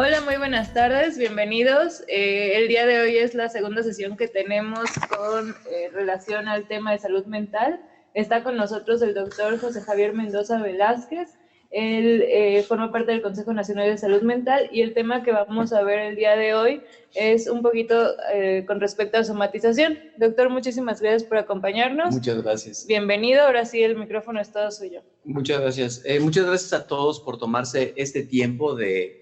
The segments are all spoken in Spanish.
Hola, muy buenas tardes, bienvenidos. El día de hoy es la segunda sesión que tenemos con relación al tema de salud mental. Está con nosotros el doctor José Javier Mendoza Velázquez. Él forma parte del Consejo Nacional de Salud Mental y el tema que vamos a ver el día de hoy es un poquito con respecto a somatización. Doctor, muchísimas gracias por acompañarnos. Muchas gracias. Bienvenido, ahora sí el micrófono es todo suyo. Muchas gracias. Muchas gracias a todos por tomarse este tiempo de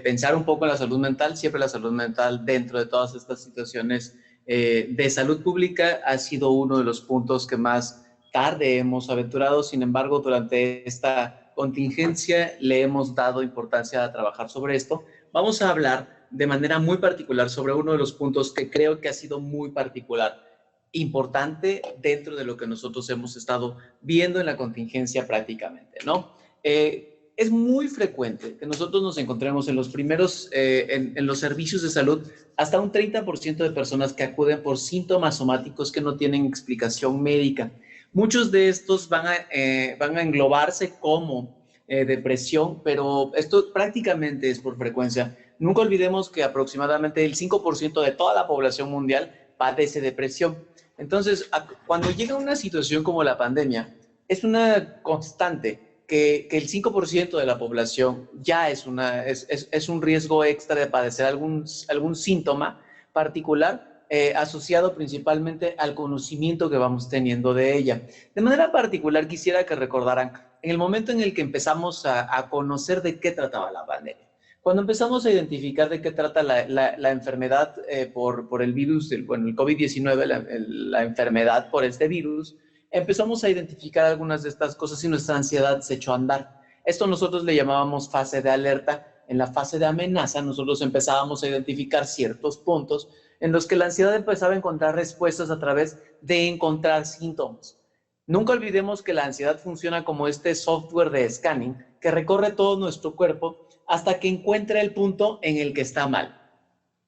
pensar un poco en la salud mental. Siempre la salud mental dentro de todas estas situaciones de salud pública ha sido uno de los puntos que más tarde hemos aventurado. Sin embargo, durante esta contingencia le hemos dado importancia a trabajar sobre esto. Vamos a hablar de manera muy particular sobre uno de los puntos que creo que ha sido muy particular, importante dentro de lo que nosotros hemos estado viendo en la contingencia prácticamente, ¿no? Es muy frecuente que nosotros nos encontremos en los primeros, en los servicios de salud, hasta un 30% de personas que acuden por síntomas somáticos que no tienen explicación médica. Muchos de estos van a englobarse como depresión, pero esto prácticamente es por frecuencia. Nunca olvidemos que aproximadamente el 5% de toda la población mundial padece depresión. Entonces, cuando llega una situación como la pandemia, es una constante que el 5% de la población ya es un riesgo extra de padecer algún síntoma particular asociado principalmente al conocimiento que vamos teniendo de ella. De manera particular, quisiera que recordaran en el momento en el que empezamos a conocer de qué trataba la pandemia. Cuando empezamos a identificar de qué trata la enfermedad por el virus, el COVID-19, la enfermedad por este virus, empezamos a identificar algunas de estas cosas y nuestra ansiedad se echó a andar. Esto nosotros le llamábamos fase de alerta. En la fase de amenaza nosotros empezábamos a identificar ciertos puntos en los que la ansiedad empezaba a encontrar respuestas a través de encontrar síntomas. Nunca olvidemos que la ansiedad funciona como este software de scanning que recorre todo nuestro cuerpo hasta que encuentra el punto en el que está mal.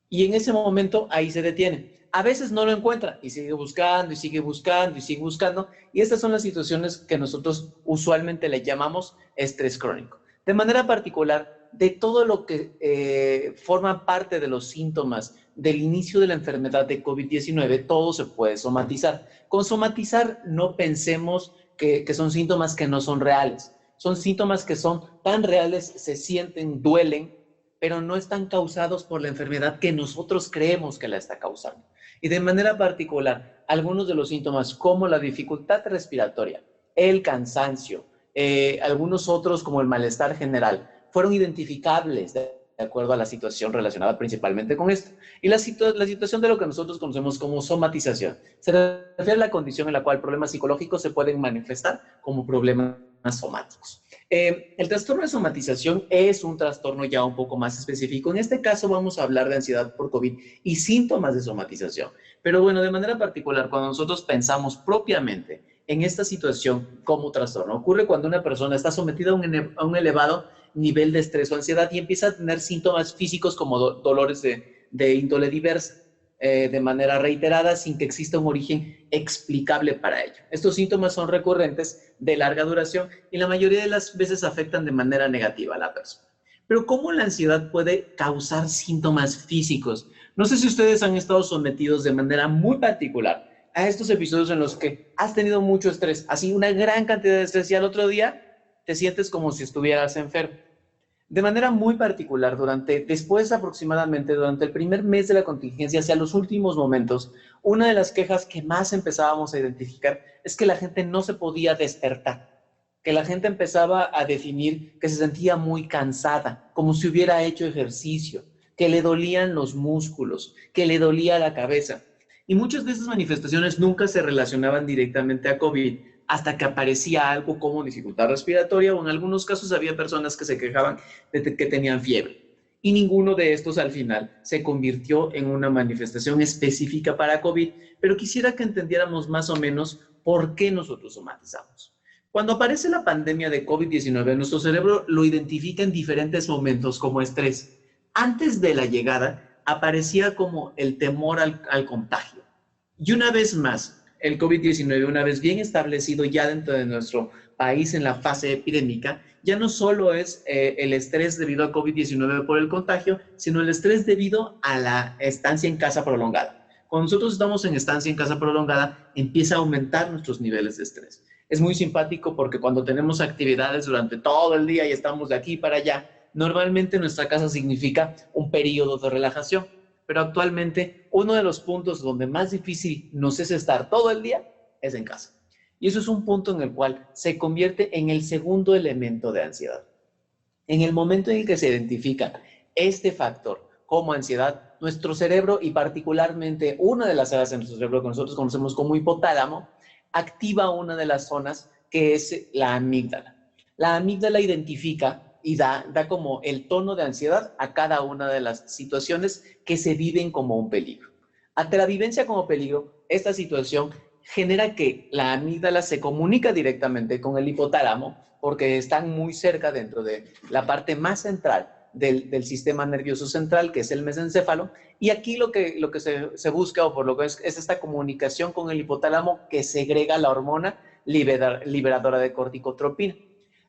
Y en ese momento ahí se detiene. A veces no lo encuentra y sigue buscando y sigue buscando y sigue buscando. Y estas son las situaciones que nosotros usualmente le llamamos estrés crónico. De manera particular, de todo lo que forma parte de los síntomas del inicio de la enfermedad de COVID-19, todo se puede somatizar. Con somatizar no pensemos que son síntomas que no son reales. Son síntomas que son tan reales, se sienten, duelen, pero no están causados por la enfermedad que nosotros creemos que la está causando. Y de manera particular, algunos de los síntomas como la dificultad respiratoria, el cansancio, algunos otros como el malestar general, fueron identificables de acuerdo a la situación relacionada principalmente con esto. Y la situación de lo que nosotros conocemos como somatización se refiere a la condición en la cual problemas psicológicos se pueden manifestar como problemas somáticos. El trastorno de somatización es un trastorno ya un poco más específico. En este caso vamos a hablar de ansiedad por COVID y síntomas de somatización. Pero bueno, de manera particular, cuando nosotros pensamos propiamente en esta situación como trastorno, ocurre cuando una persona está sometida a un elevado nivel de estrés o ansiedad y empieza a tener síntomas físicos como dolores de índole diversa, de manera reiterada sin que exista un origen explicable para ello. Estos síntomas son recurrentes, de larga duración y la mayoría de las veces afectan de manera negativa a la persona. Pero ¿cómo la ansiedad puede causar síntomas físicos? No sé si ustedes han estado sometidos de manera muy particular a estos episodios en los que has tenido mucho estrés, así una gran cantidad de estrés y al otro día te sientes como si estuvieras enfermo. De manera muy particular, después aproximadamente, durante el primer mes de la contingencia, hacia los últimos momentos, una de las quejas que más empezábamos a identificar es que la gente no se podía despertar, que la gente empezaba a definir que se sentía muy cansada, como si hubiera hecho ejercicio, que le dolían los músculos, que le dolía la cabeza. Y muchas de esas manifestaciones nunca se relacionaban directamente a COVID, hasta que aparecía algo como dificultad respiratoria o en algunos casos había personas que se quejaban de que tenían fiebre. Y ninguno de estos al final se convirtió en una manifestación específica para COVID, pero quisiera que entendiéramos más o menos por qué nosotros somatizamos. Cuando aparece la pandemia de COVID-19, nuestro cerebro lo identifica en diferentes momentos como estrés. Antes de la llegada, aparecía como el temor al contagio. Y una vez más, el COVID-19, una vez bien establecido ya dentro de nuestro país en la fase epidémica, ya no solo es el estrés debido al COVID-19 por el contagio, sino el estrés debido a la estancia en casa prolongada. Cuando nosotros estamos en estancia en casa prolongada, empieza a aumentar nuestros niveles de estrés. Es muy simpático porque cuando tenemos actividades durante todo el día y estamos de aquí para allá, normalmente nuestra casa significa un periodo de relajación, pero actualmente uno de los puntos donde más difícil nos es estar todo el día es en casa. Y eso es un punto en el cual se convierte en el segundo elemento de ansiedad. En el momento en el que se identifica este factor como ansiedad, nuestro cerebro, y particularmente una de las áreas de nuestro cerebro que nosotros conocemos como hipotálamo, activa una de las zonas que es la amígdala. La amígdala identifica y da como el tono de ansiedad a cada una de las situaciones que se viven como un peligro. Ante la vivencia como peligro, esta situación genera que la amígdala se comunica directamente con el hipotálamo porque están muy cerca dentro de la parte más central del sistema nervioso central, que es el mesencéfalo, y aquí lo que se busca, o por lo que es esta comunicación con el hipotálamo que segrega la hormona liberadora de corticotropina.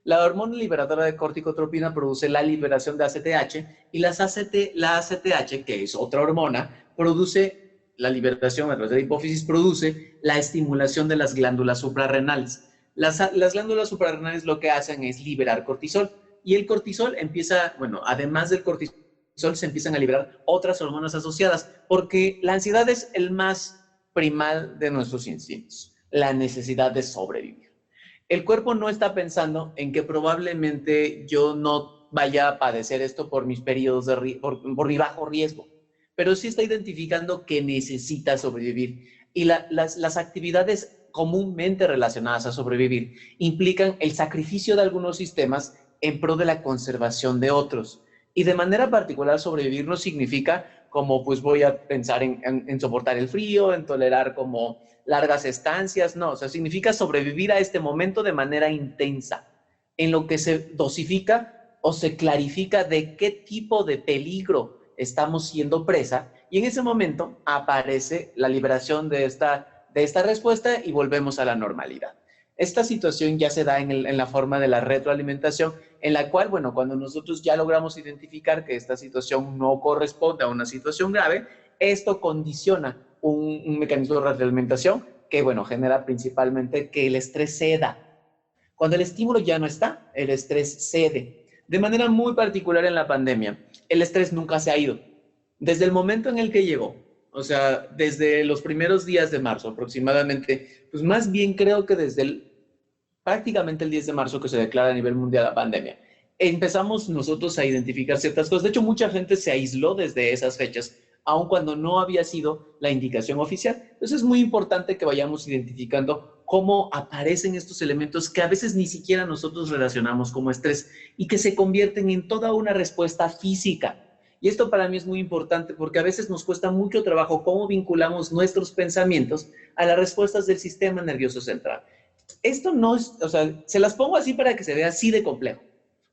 La hormona liberadora de corticotropina produce la liberación de ACTH y la ACTH, que es otra hormona, produce la liberación a través de la hipófisis, produce la estimulación de las glándulas suprarrenales. Las glándulas suprarrenales lo que hacen es liberar cortisol y el cortisol empieza, bueno, además del cortisol se empiezan a liberar otras hormonas asociadas porque la ansiedad es el más primal de nuestros instintos, la necesidad de sobrevivir. El cuerpo no está pensando en que probablemente yo no vaya a padecer esto por mis periodos por mi bajo riesgo, pero sí está identificando que necesita sobrevivir. Y las actividades comúnmente relacionadas a sobrevivir implican el sacrificio de algunos sistemas en pro de la conservación de otros. Y de manera particular, sobrevivir no significa como pues voy a pensar en soportar el frío, en tolerar como largas estancias, no, o sea, significa sobrevivir a este momento de manera intensa, en lo que se dosifica o se clarifica de qué tipo de peligro estamos siendo presa, y en ese momento aparece la liberación de esta respuesta y volvemos a la normalidad. Esta situación ya se da en la forma de la retroalimentación, en la cual, bueno, cuando nosotros ya logramos identificar que esta situación no corresponde a una situación grave, esto condiciona un mecanismo de retroalimentación que, bueno, genera principalmente que el estrés ceda. Cuando el estímulo ya no está, el estrés cede. De manera muy particular en la pandemia, el estrés nunca se ha ido. Desde el momento en el que llegó, o sea, desde los primeros días de marzo aproximadamente, pues más bien creo que desde prácticamente el 10 de marzo que se declara a nivel mundial la pandemia, empezamos nosotros a identificar ciertas cosas. De hecho, mucha gente se aisló desde esas fechas, aun cuando no había sido la indicación oficial. Entonces es muy importante que vayamos identificando cómo aparecen estos elementos que a veces ni siquiera nosotros relacionamos como estrés y que se convierten en toda una respuesta física. Y esto para mí es muy importante porque a veces nos cuesta mucho trabajo cómo vinculamos nuestros pensamientos a las respuestas del sistema nervioso central. Esto no es, o sea, se las pongo así para que se vea así de complejo.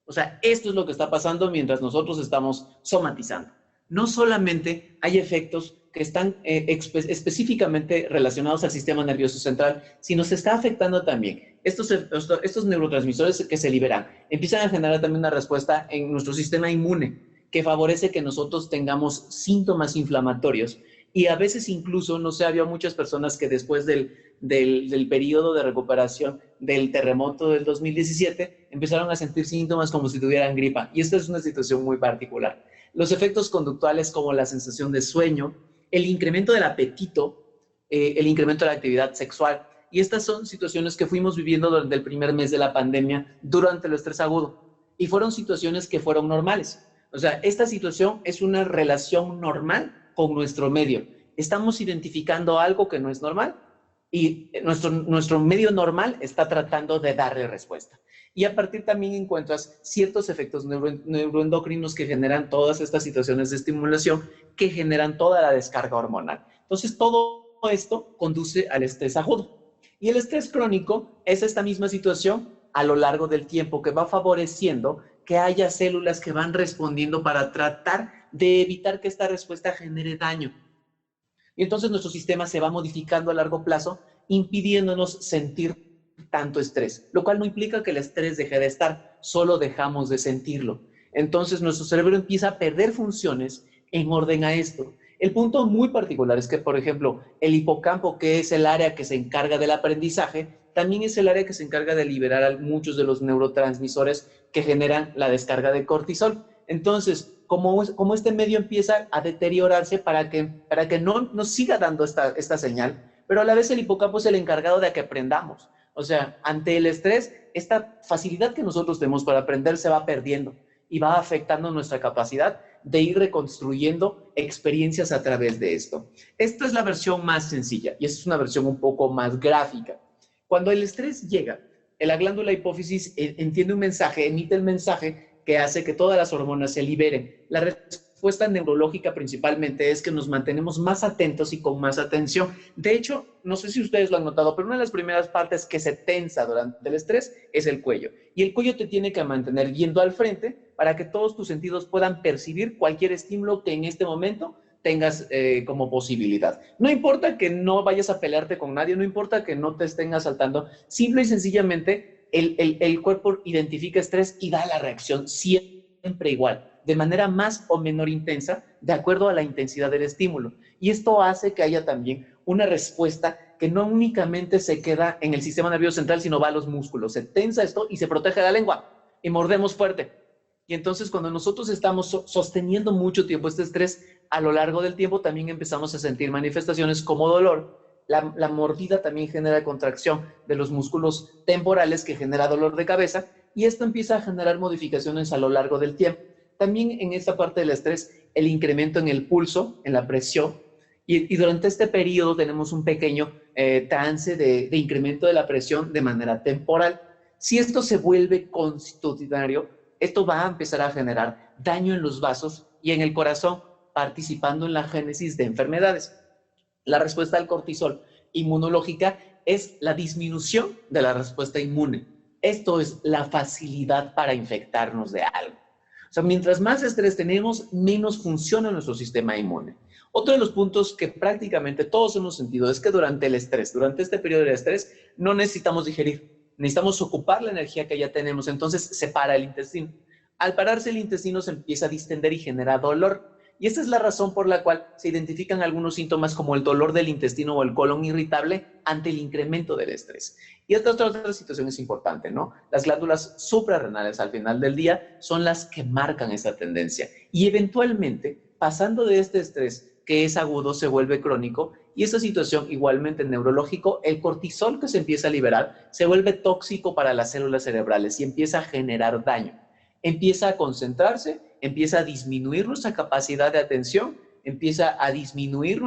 O sea, esto es lo que está pasando mientras nosotros estamos somatizando. No solamente hay efectos que están específicamente relacionados al sistema nervioso central, sino se está afectando también. Estos neurotransmisores que se liberan empiezan a generar también una respuesta en nuestro sistema inmune que favorece que nosotros tengamos síntomas inflamatorios. Y a veces incluso, no sé, había muchas personas que después del periodo de recuperación del terremoto del 2017 empezaron a sentir síntomas como si tuvieran gripa. Y esta es una situación muy particular. Los efectos conductuales como la sensación de sueño, el incremento del apetito, el incremento de la actividad sexual. Y estas son situaciones que fuimos viviendo durante el primer mes de la pandemia, durante el estrés agudo. Y fueron situaciones que fueron normales. O sea, esta situación es una relación normal con nuestro medio. Estamos identificando algo que no es normal y nuestro medio normal está tratando de darle respuesta. Y a partir también encuentras ciertos efectos neuroendocrinos que generan todas estas situaciones de estimulación que generan toda la descarga hormonal. Entonces, todo esto conduce al estrés agudo. Y el estrés crónico es esta misma situación a lo largo del tiempo que va favoreciendo que haya células que van respondiendo para tratar de evitar que esta respuesta genere daño. Y entonces nuestro sistema se va modificando a largo plazo impidiéndonos sentir tanto estrés, lo cual no implica que el estrés deje de estar, solo dejamos de sentirlo. Entonces nuestro cerebro empieza a perder funciones en orden a esto. El punto muy particular es que, por ejemplo, el hipocampo, que es el área que se encarga del aprendizaje, también es el área que se encarga de liberar muchos de los neurotransmisores que generan la descarga de cortisol. Entonces, como este medio empieza a deteriorarse para que no nos siga dando esta señal, pero a la vez el hipocampo es el encargado de que aprendamos. O sea, ante el estrés, esta facilidad que nosotros tenemos para aprender se va perdiendo y va afectando nuestra capacidad de ir reconstruyendo experiencias a través de esto. Esta es la versión más sencilla y esta es una versión un poco más gráfica. Cuando el estrés llega, la glándula hipófisis entiende un mensaje, emite el mensaje que hace que todas las hormonas se liberen. La respuesta neurológica principalmente es que nos mantenemos más atentos y con más atención. De hecho, no sé si ustedes lo han notado, pero una de las primeras partes que se tensa durante el estrés es el cuello. Y el cuello te tiene que mantener viendo al frente para que todos tus sentidos puedan percibir cualquier estímulo que en este momento tengas como posibilidad. No importa que no vayas a pelearte con nadie, no importa que no te estén asaltando, simple y sencillamente el cuerpo identifica estrés y da la reacción siempre igual, de manera más o menor intensa, de acuerdo a la intensidad del estímulo. Y esto hace que haya también una respuesta que no únicamente se queda en el sistema nervioso central, sino va a los músculos. Se tensa esto y se protege la lengua y mordemos fuerte. Y entonces cuando nosotros estamos sosteniendo mucho tiempo este estrés, a lo largo del tiempo también empezamos a sentir manifestaciones como dolor. La mordida también genera contracción de los músculos temporales que genera dolor de cabeza y esto empieza a generar modificaciones a lo largo del tiempo. También en esta parte del estrés, el incremento en el pulso, en la presión, y durante este periodo tenemos un pequeño trance de incremento de la presión de manera temporal. Si esto se vuelve constitucionario, esto va a empezar a generar daño en los vasos y en el corazón, participando en la génesis de enfermedades. La respuesta al cortisol inmunológica es la disminución de la respuesta inmune. Esto es la facilidad para infectarnos de algo. O sea, mientras más estrés tenemos, menos funciona nuestro sistema inmune. Otro de los puntos que prácticamente todos hemos sentido es que durante el estrés, durante este periodo de estrés, no necesitamos digerir, necesitamos ocupar la energía que ya tenemos, entonces se para el intestino. Al pararse el intestino se empieza a distender y genera dolor. Y esta es la razón por la cual se identifican algunos síntomas como el dolor del intestino o el colon irritable ante el incremento del estrés. Y esta otra situación es importante, ¿no? Las glándulas suprarrenales al final del día son las que marcan esa tendencia. Y eventualmente, pasando de este estrés que es agudo, se vuelve crónico. Y esta situación igualmente neurológico, el cortisol que se empieza a liberar se vuelve tóxico para las células cerebrales y empieza a generar daño. Empieza a concentrarse, empieza a disminuir nuestra capacidad de atención, empieza a disminuir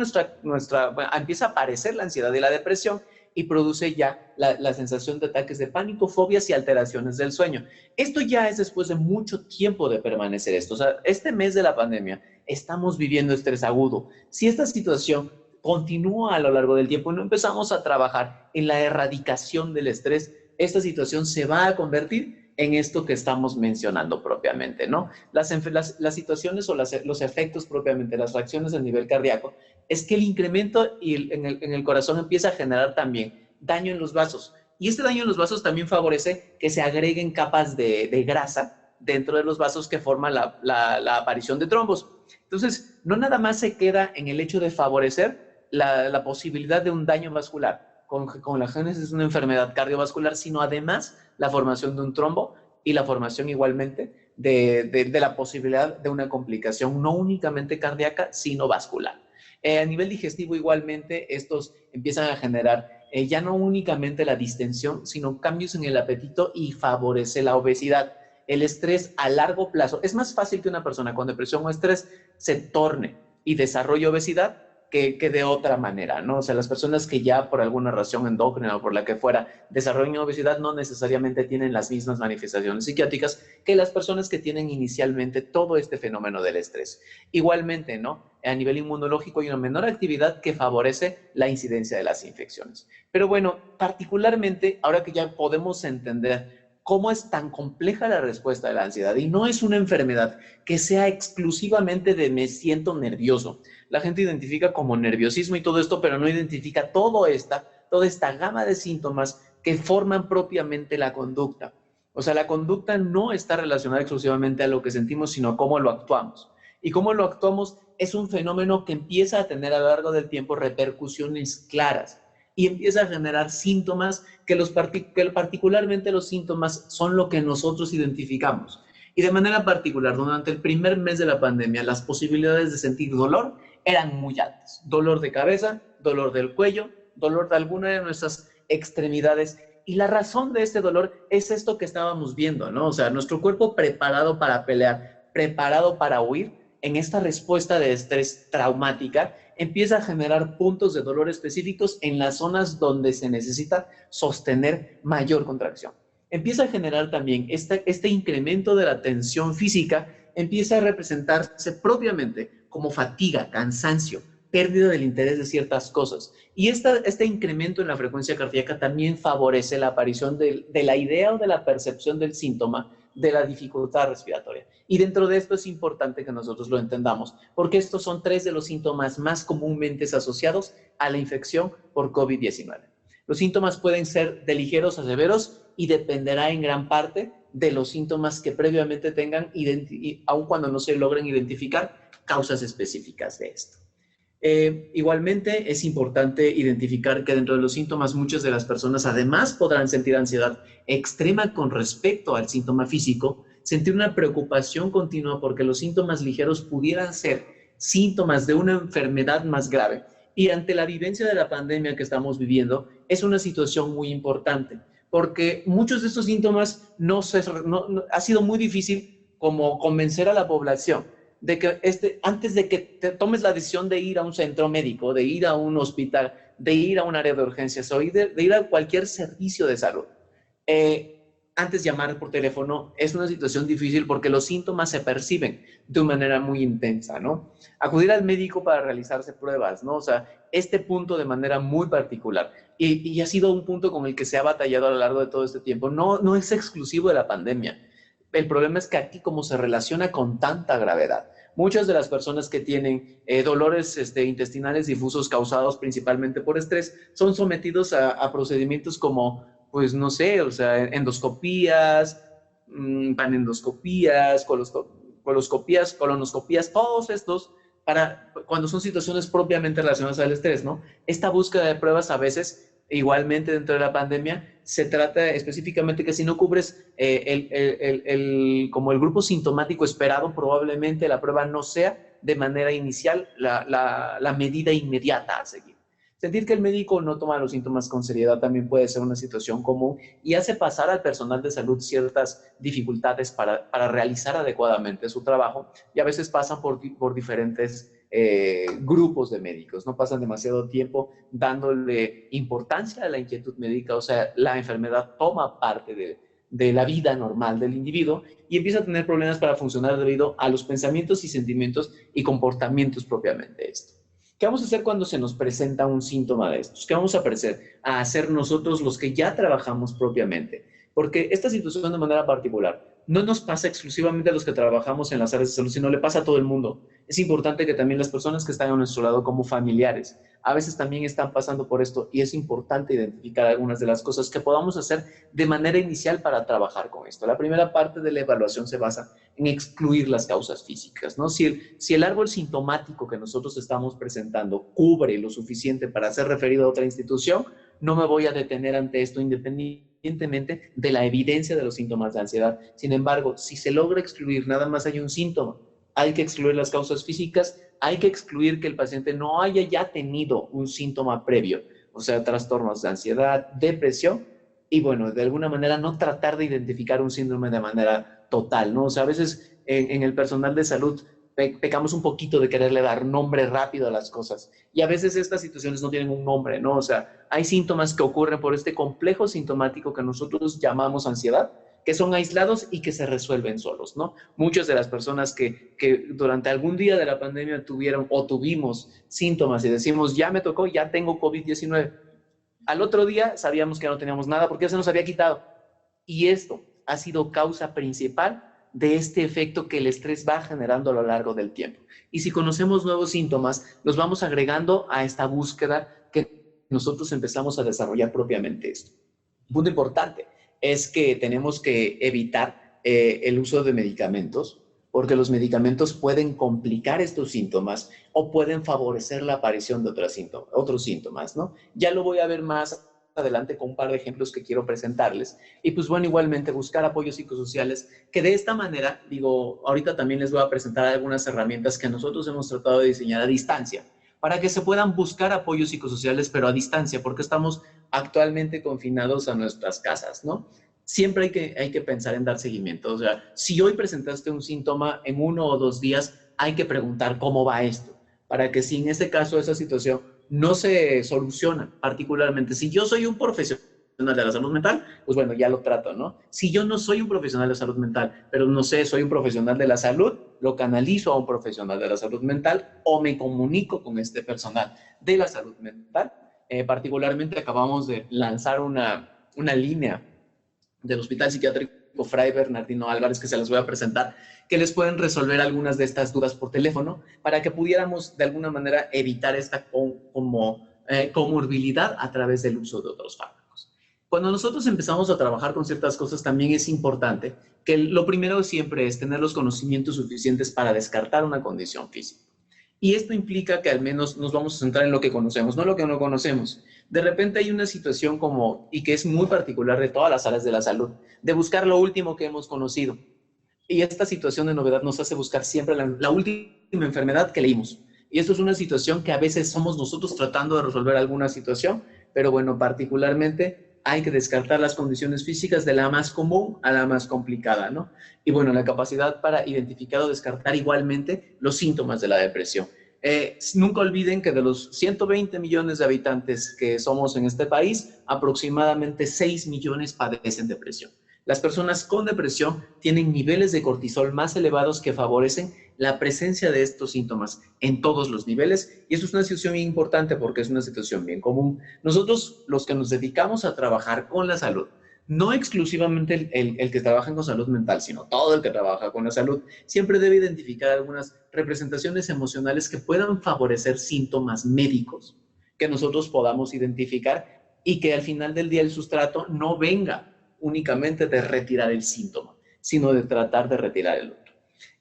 empieza a aparecer la ansiedad y la depresión y produce ya la sensación de ataques de pánico, fobias y alteraciones del sueño. Esto ya es después de mucho tiempo de permanecer esto. O sea, este mes de la pandemia estamos viviendo estrés agudo. Si esta situación continúa a lo largo del tiempo y no empezamos a trabajar en la erradicación del estrés, esta situación se va a convertir en esto que estamos mencionando propiamente, ¿no? Las situaciones o los efectos propiamente, las reacciones a nivel cardíaco, es que el incremento en el corazón empieza a generar también daño en los vasos. Y este daño en los vasos también favorece que se agreguen capas de grasa dentro de los vasos que forman la aparición de trombos. Entonces, no nada más se queda en el hecho de favorecer la posibilidad de un daño vascular con la génesis de una enfermedad cardiovascular, sino además la formación de un trombo y la formación igualmente de la posibilidad de una complicación no únicamente cardíaca, sino vascular. A nivel digestivo igualmente estos empiezan a generar ya no únicamente la distensión, sino cambios en el apetito y favorece la obesidad. El estrés a largo plazo, es más fácil que una persona con depresión o estrés se torne y desarrolle obesidad que de otra manera, ¿no? O sea, las personas que ya por alguna razón endocrina o por la que fuera desarrollan obesidad no necesariamente tienen las mismas manifestaciones psiquiátricas que las personas que tienen inicialmente todo este fenómeno del estrés. Igualmente, ¿no? A nivel inmunológico hay una menor actividad que favorece la incidencia de las infecciones. Pero bueno, particularmente ahora que ya podemos entender cómo es tan compleja la respuesta de la ansiedad y no es una enfermedad que sea exclusivamente de me siento nervioso. La gente identifica como nerviosismo y todo esto, pero no identifica toda esta toda esta gama de síntomas que forman propiamente la conducta. O sea, la conducta no está relacionada exclusivamente a lo que sentimos, sino a cómo lo actuamos. Y cómo lo actuamos es un fenómeno que empieza a tener a lo largo del tiempo repercusiones claras y empieza a generar síntomas que particularmente los síntomas son lo que nosotros identificamos. Y de manera particular, durante el primer mes de la pandemia, las posibilidades de sentir dolor eran muy altas. Dolor de cabeza, dolor del cuello, dolor de alguna de nuestras extremidades. Y la razón de este dolor es esto que estábamos viendo, ¿no? O sea, nuestro cuerpo preparado para pelear, preparado para huir, en esta respuesta de estrés traumática, empieza a generar puntos de dolor específicos en las zonas donde se necesita sostener mayor contracción. Empieza a generar también este incremento de la tensión física, empieza a representarse propiamente como fatiga, cansancio, pérdida del interés de ciertas cosas. Y este incremento en la frecuencia cardíaca también favorece la aparición de la idea o de la percepción del síntoma de la dificultad respiratoria. Y dentro de esto es importante que nosotros lo entendamos, porque estos son 3 de los síntomas más comúnmente asociados a la infección por COVID-19. Los síntomas pueden ser de ligeros a severos y dependerá en gran parte de los síntomas que previamente tengan, aun cuando no se logren identificar causas específicas de esto. Igualmente es importante identificar que dentro de los síntomas muchas de las personas además podrán sentir ansiedad extrema con respecto al síntoma físico, sentir una preocupación continua porque los síntomas ligeros pudieran ser síntomas de una enfermedad más grave. Y ante la vivencia de la pandemia que estamos viviendo, es una situación muy importante, porque muchos de estos síntomas ha sido muy difícil como convencer a la población de que antes de que te tomes la decisión de ir a un centro médico, de ir a un hospital, de ir a un área de urgencias o de ir a cualquier servicio de salud, antes de llamar por teléfono es una situación difícil porque los síntomas se perciben de una manera muy intensa, ¿no? Acudir al médico para realizarse pruebas, ¿no? O sea, este punto de manera muy particular. Y ha sido un punto con el que se ha batallado a lo largo de todo este tiempo. No es exclusivo de la pandemia. El problema es que aquí, como se relaciona con tanta gravedad, muchas de las personas que tienen dolores intestinales difusos causados principalmente por estrés son sometidos a procedimientos como, pues no sé, o sea, endoscopías, panendoscopías, coloscopías, colonoscopías, todos estos para cuando son situaciones propiamente relacionadas al estrés, ¿no? Esta búsqueda de pruebas a veces, igualmente dentro de la pandemia, se trata específicamente que si no cubres como el grupo sintomático esperado, probablemente la prueba no sea de manera inicial la medida inmediata a seguir. Sentir que el médico no toma los síntomas con seriedad también puede ser una situación común y hace pasar al personal de salud ciertas dificultades para realizar adecuadamente su trabajo, y a veces pasan por diferentes grupos de médicos, no pasan demasiado tiempo dándole importancia a la inquietud médica. O sea, la enfermedad toma parte de la vida normal del individuo y empieza a tener problemas para funcionar debido a los pensamientos y sentimientos y comportamientos propiamente esto. ¿Qué vamos a hacer cuando se nos presenta un síntoma de estos? ¿Qué vamos a hacer nosotros los que ya trabajamos propiamente? Porque esta situación de manera particular no nos pasa exclusivamente a los que trabajamos en las áreas de salud, sino le pasa a todo el mundo. Es importante que también las personas que están a nuestro lado como familiares a veces también están pasando por esto, y es importante identificar algunas de las cosas que podamos hacer de manera inicial para trabajar con esto. La primera parte de la evaluación se basa en excluir las causas físicas, ¿no? Si el árbol sintomático que nosotros estamos presentando cubre lo suficiente para ser referido a otra institución, no me voy a detener ante esto independientemente de la evidencia de los síntomas de ansiedad. Sin embargo, si se logra excluir, nada más hay un síntoma, hay que excluir las causas físicas, hay que excluir que el paciente no haya ya tenido un síntoma previo, o sea, trastornos de ansiedad, depresión, y bueno, de alguna manera no tratar de identificar un síndrome de manera total, ¿no? O sea, a veces en el personal de salud pecamos un poquito de quererle dar nombre rápido a las cosas, y a veces estas situaciones no tienen un nombre, ¿no? O sea, hay síntomas que ocurren por este complejo sintomático que nosotros llamamos ansiedad, que son aislados y que se resuelven solos, ¿no? Muchas de las personas que durante algún día de la pandemia tuvieron o tuvimos síntomas y decimos, ya me tocó, ya tengo COVID-19, al otro día sabíamos que no teníamos nada porque ya se nos había quitado. Y esto ha sido causa principal de este efecto que el estrés va generando a lo largo del tiempo. Y si conocemos nuevos síntomas, los vamos agregando a esta búsqueda que nosotros empezamos a desarrollar propiamente esto. Un punto importante es que tenemos que evitar el uso de medicamentos, porque los medicamentos pueden complicar estos síntomas o pueden favorecer la aparición de otros síntomas, ¿no? Ya lo voy a ver más adelante con un par de ejemplos que quiero presentarles. Y pues bueno, igualmente buscar apoyos psicosociales, que de esta manera, digo, ahorita también les voy a presentar algunas herramientas que nosotros hemos tratado de diseñar a distancia, para que se puedan buscar apoyos psicosociales, pero a distancia, porque estamos actualmente confinados a nuestras casas, ¿no? Siempre hay que pensar en dar seguimiento. O sea, si hoy presentaste un síntoma, en 1 o 2 días hay que preguntar cómo va esto, para que si en este caso esa situación no se soluciona, particularmente si yo soy un profesional de la salud mental, pues bueno, ya lo trato, ¿no? Si yo no soy un profesional de salud mental, pero no sé, soy un profesional de la salud, lo canalizo a un profesional de la salud mental o me comunico con este personal de la salud mental. Particularmente acabamos de lanzar una línea del Hospital Psiquiátrico Fray Bernardino Álvarez, que se las voy a presentar, que les pueden resolver algunas de estas dudas por teléfono para que pudiéramos de alguna manera evitar esta comorbilidad a través del uso de otros fármacos. Cuando nosotros empezamos a trabajar con ciertas cosas, también es importante que lo primero siempre es tener los conocimientos suficientes para descartar una condición física. Y esto implica que al menos nos vamos a centrar en lo que conocemos, no lo que no conocemos. De repente hay una situación y que es muy particular de todas las áreas de la salud, de buscar lo último que hemos conocido. Y esta situación de novedad nos hace buscar siempre la última enfermedad que leímos. Y esto es una situación que a veces somos nosotros tratando de resolver alguna situación, pero bueno, particularmente hay que descartar las condiciones físicas de la más común a la más complicada, ¿no? Y bueno, la capacidad para identificar o descartar igualmente los síntomas de la depresión. Nunca olviden que de los 120 millones de habitantes que somos en este país, aproximadamente 6 millones padecen depresión. Las personas con depresión tienen niveles de cortisol más elevados que favorecen la presencia de estos síntomas en todos los niveles, y eso es una situación bien importante porque es una situación bien común. Nosotros, los que nos dedicamos a trabajar con la salud, no exclusivamente el que trabaja con salud mental, sino todo el que trabaja con la salud, siempre debe identificar algunas representaciones emocionales que puedan favorecer síntomas médicos que nosotros podamos identificar y que al final del día el sustrato no venga únicamente de retirar el síntoma, sino de tratar de retirar el otro.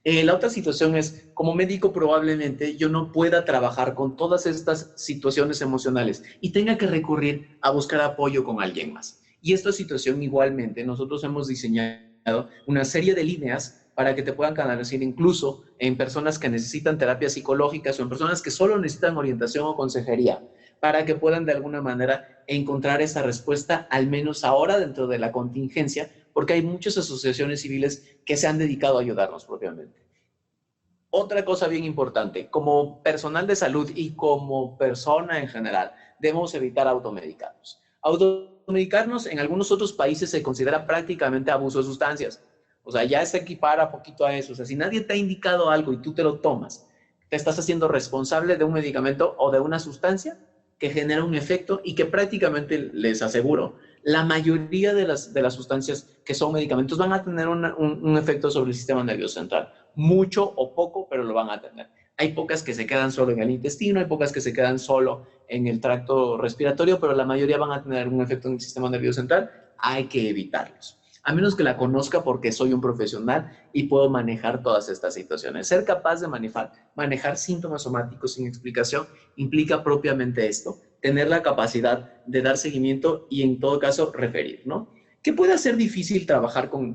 La otra situación es, como médico probablemente yo no pueda trabajar con todas estas situaciones emocionales y tenga que recurrir a buscar apoyo con alguien más. Y esta situación igualmente, nosotros hemos diseñado una serie de líneas para que te puedan canalizar incluso en personas que necesitan terapias psicológicas o en personas que solo necesitan orientación o consejería, para que puedan de alguna manera encontrar esa respuesta, al menos ahora dentro de la contingencia, porque hay muchas asociaciones civiles que se han dedicado a ayudarnos propiamente. Otra cosa bien importante, como personal de salud y como persona en general, debemos evitar automedicarnos. Automedicarnos en algunos otros países se considera prácticamente abuso de sustancias. O sea, ya se equipara poquito a eso. O sea, si nadie te ha indicado algo y tú te lo tomas, te estás haciendo responsable de un medicamento o de una sustancia que genera un efecto y que prácticamente, les aseguro, la mayoría de las sustancias que son medicamentos van a tener un efecto sobre el sistema nervioso central. Mucho o poco, pero lo van a tener. Hay pocas que se quedan solo en el intestino, hay pocas que se quedan solo en el tracto respiratorio, pero la mayoría van a tener un efecto en el sistema nervioso central. Hay que evitarlos, a menos que la conozca porque soy un profesional y puedo manejar todas estas situaciones. Ser capaz de manejar síntomas somáticos sin explicación implica propiamente esto, tener la capacidad de dar seguimiento y en todo caso referir, ¿no? Que puede ser difícil trabajar con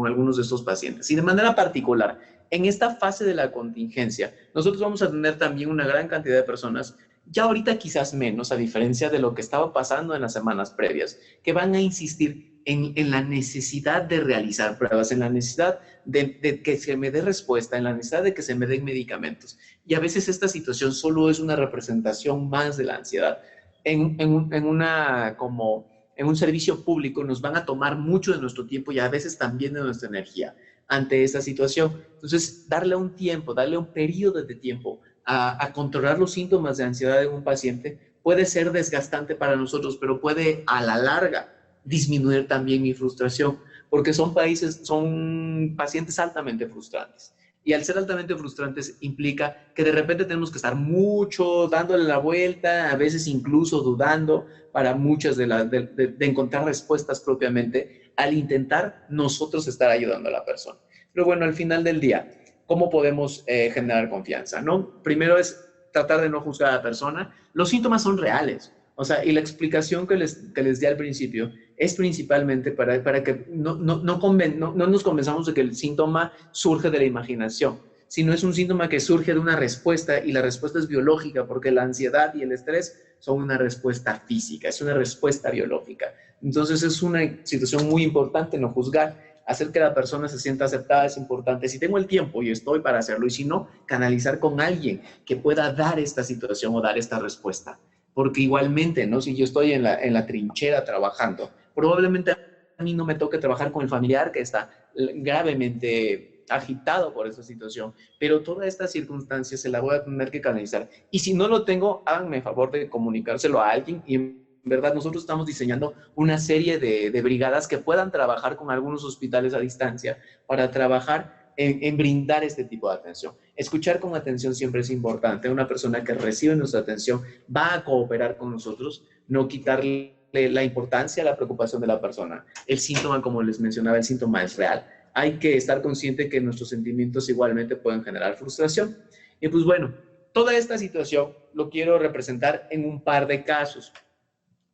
algunos de estos pacientes. Y de manera particular, en esta fase de la contingencia, nosotros vamos a tener también una gran cantidad de personas, ya ahorita quizás menos, a diferencia de lo que estaba pasando en las semanas previas, que van a insistir en la necesidad de realizar pruebas, en la necesidad de que se me dé respuesta, en la necesidad de que se me den medicamentos. Y a veces esta situación solo es una representación más de la ansiedad. En un servicio público nos van a tomar mucho de nuestro tiempo y a veces también de nuestra energía ante esta situación. Entonces, darle un tiempo, darle un periodo de tiempo a controlar los síntomas de ansiedad en un paciente puede ser desgastante para nosotros, pero puede a la larga disminuir también mi frustración, porque son pacientes altamente frustrantes. Y al ser altamente frustrantes implica que de repente tenemos que estar mucho dándole la vuelta, a veces incluso dudando para muchas de encontrar respuestas propiamente al intentar nosotros estar ayudando a la persona. Pero bueno, al final del día, ¿cómo podemos generar confianza? ¿No? Primero es tratar de no juzgar a la persona. Los síntomas son reales. O sea, y la explicación que les di al principio es principalmente para que no nos convenzamos de que el síntoma surge de la imaginación, sino es un síntoma que surge de una respuesta, y la respuesta es biológica, porque la ansiedad y el estrés son una respuesta física, es una respuesta biológica. Entonces es una situación muy importante no juzgar. Hacer que la persona se sienta aceptada es importante. Si tengo el tiempo, yo estoy para hacerlo, y si no, canalizar con alguien que pueda dar esta situación o dar esta respuesta. Porque igualmente, ¿no? Si yo estoy en la trinchera trabajando, probablemente a mí no me toque trabajar con el familiar que está gravemente agitado por esa situación, pero toda esta circunstancia se la voy a tener que canalizar. Y si no lo tengo, háganme el favor de comunicárselo a alguien. Y en verdad nosotros estamos diseñando una serie de brigadas que puedan trabajar con algunos hospitales a distancia para trabajar en brindar este tipo de atención. Escuchar con atención siempre es importante. Una persona que recibe nuestra atención va a cooperar con nosotros, no quitarle la importancia, la preocupación de la persona. El síntoma, como les mencionaba, el síntoma es real. Hay que estar consciente que nuestros sentimientos igualmente pueden generar frustración. Y pues bueno, toda esta situación lo quiero representar en un par de casos.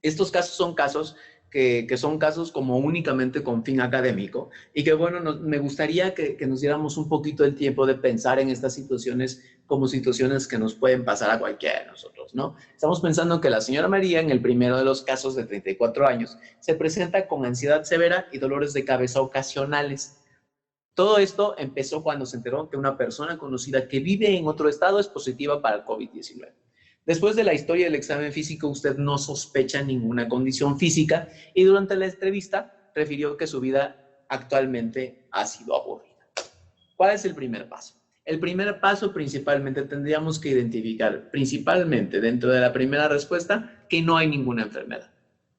Estos casos son casos que son casos como únicamente con fin académico, y que bueno, me gustaría que nos diéramos un poquito el tiempo de pensar en estas situaciones como situaciones que nos pueden pasar a cualquiera de nosotros, ¿no? Estamos pensando que la señora María, en el primero de los casos, de 34 años, se presenta con ansiedad severa y dolores de cabeza ocasionales. Todo esto empezó cuando se enteró que una persona conocida que vive en otro estado es positiva para el COVID-19. Después de la historia del examen físico, usted no sospecha ninguna condición física, y durante la entrevista refirió que su vida actualmente ha sido aburrida. ¿Cuál es el primer paso? El primer paso principalmente tendríamos que identificar, principalmente dentro de la primera respuesta, que no hay ninguna enfermedad.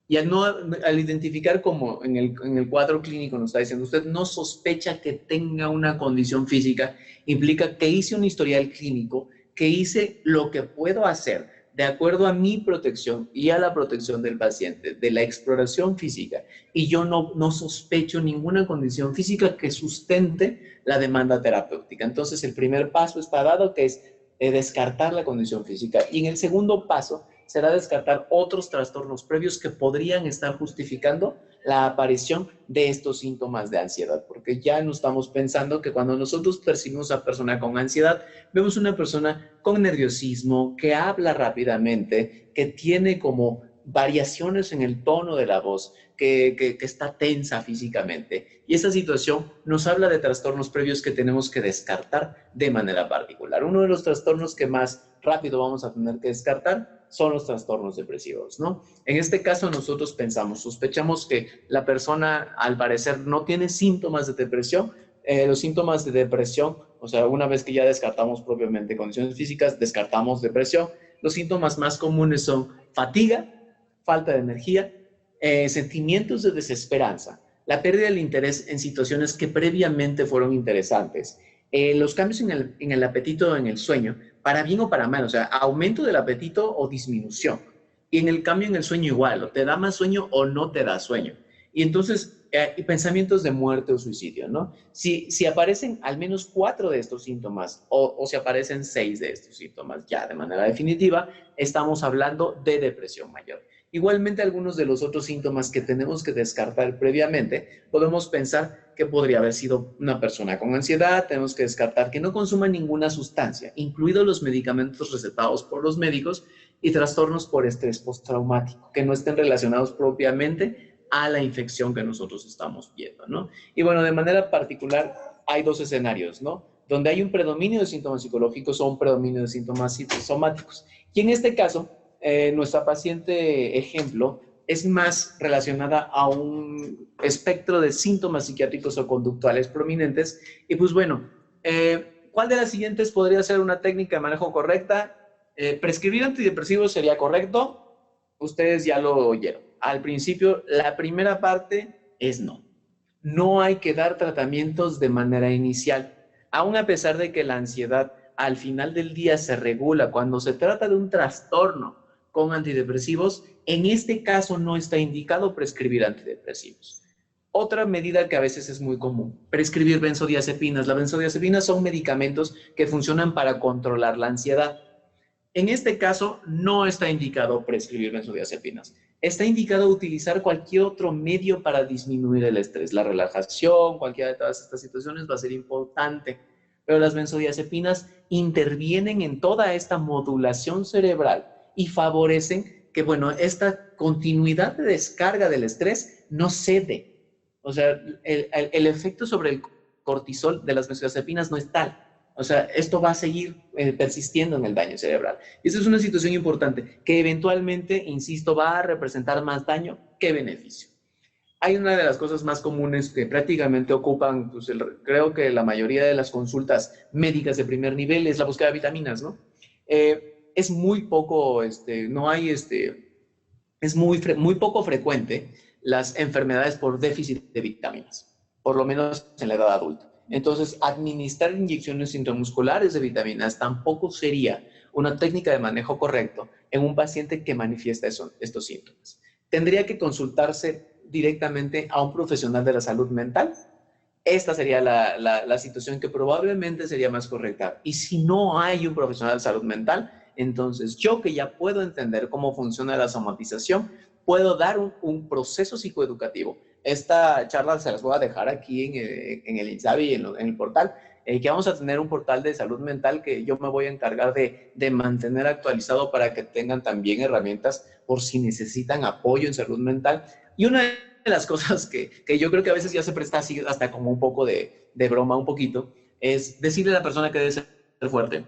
Y al identificar, como en el cuadro clínico nos está diciendo, usted no sospecha que tenga una condición física, implica que hice un historial clínico, que hice lo que puedo hacer de acuerdo a mi protección y a la protección del paciente, de la exploración física, y yo no sospecho ninguna condición física que sustente la demanda terapéutica. Entonces, el primer paso está dado, que es descartar la condición física, y en el segundo paso será descartar otros trastornos previos que podrían estar justificando la aparición de estos síntomas de ansiedad, porque ya no estamos pensando que cuando nosotros percibimos a persona con ansiedad, vemos una persona con nerviosismo, que habla rápidamente, que tiene como variaciones en el tono de la voz, que está tensa físicamente. Y esa situación nos habla de trastornos previos que tenemos que descartar de manera particular. Uno de los trastornos que más rápido vamos a tener que descartar son los trastornos depresivos, ¿no? En este caso nosotros sospechamos que la persona al parecer no tiene síntomas de depresión. Los síntomas de depresión, o sea, una vez que ya descartamos propiamente condiciones físicas, descartamos depresión. Los síntomas más comunes son fatiga, falta de energía, sentimientos de desesperanza, la pérdida del interés en situaciones que previamente fueron interesantes, los cambios en el apetito o en el sueño, para bien o para mal, o sea, aumento del apetito o disminución. Y en el cambio en el sueño igual, o te da más sueño o no te da sueño. Y entonces, pensamientos de muerte o suicidio, ¿no? Si aparecen al menos 4 de estos síntomas, o si aparecen 6 de estos síntomas ya de manera definitiva, estamos hablando de depresión mayor. Igualmente, algunos de los otros síntomas que tenemos que descartar previamente, podemos pensar que podría haber sido una persona con ansiedad. Tenemos que descartar que no consuma ninguna sustancia, incluidos los medicamentos recetados por los médicos, y trastornos por estrés postraumático, que no estén relacionados propiamente a la infección que nosotros estamos viendo, ¿no? Y bueno, de manera particular, hay 2 escenarios, ¿no? Donde hay un predominio de síntomas psicológicos o un predominio de síntomas somáticos. Y en este caso, nuestra paciente ejemplo es más relacionada a un espectro de síntomas psiquiátricos o conductuales prominentes. Y pues bueno, ¿cuál de las siguientes podría ser una técnica de manejo correcta? Prescribir antidepresivos sería correcto. Ustedes ya lo oyeron. Al principio, la primera parte es no. No hay que dar tratamientos de manera inicial. Aún a pesar de que la ansiedad al final del día se regula cuando se trata de un trastorno con antidepresivos, en este caso no está indicado prescribir antidepresivos. Otra medida que a veces es muy común, prescribir benzodiazepinas. Las benzodiazepinas son medicamentos que funcionan para controlar la ansiedad. En este caso, no está indicado prescribir benzodiazepinas. Está indicado utilizar cualquier otro medio para disminuir el estrés. La relajación, cualquiera de todas estas situaciones va a ser importante. Pero las benzodiazepinas intervienen en toda esta modulación cerebral y favorecen que, bueno, esta continuidad de descarga del estrés no cede. O sea, el efecto sobre el cortisol de las benzodiazepinas no es tal. O sea, esto va a seguir persistiendo en el daño cerebral. Y esa es una situación importante que eventualmente, insisto, va a representar más daño que beneficio. Hay una de las cosas más comunes que prácticamente ocupan, pues, creo que la mayoría de las consultas médicas de primer nivel es la búsqueda de vitaminas, ¿no? Es muy poco, es muy poco frecuente las enfermedades por déficit de vitaminas, por lo menos en la edad adulta. Entonces, administrar inyecciones intramusculares de vitaminas tampoco sería una técnica de manejo correcto en un paciente que manifiesta estos síntomas. Tendría que consultarse directamente a un profesional de la salud mental. Esta sería la situación que probablemente sería más correcta. Y si no hay un profesional de salud mental, entonces yo, que ya puedo entender cómo funciona la somatización, puedo dar un proceso psicoeducativo. Esta charla se las voy a dejar aquí en el INSABI y en el portal, que vamos a tener un portal de salud mental que yo me voy a encargar de mantener actualizado para que tengan también herramientas por si necesitan apoyo en salud mental. Y una de las cosas que yo creo que a veces ya se presta así hasta como un poco de broma, un poquito, es decirle a la persona que debe ser fuerte.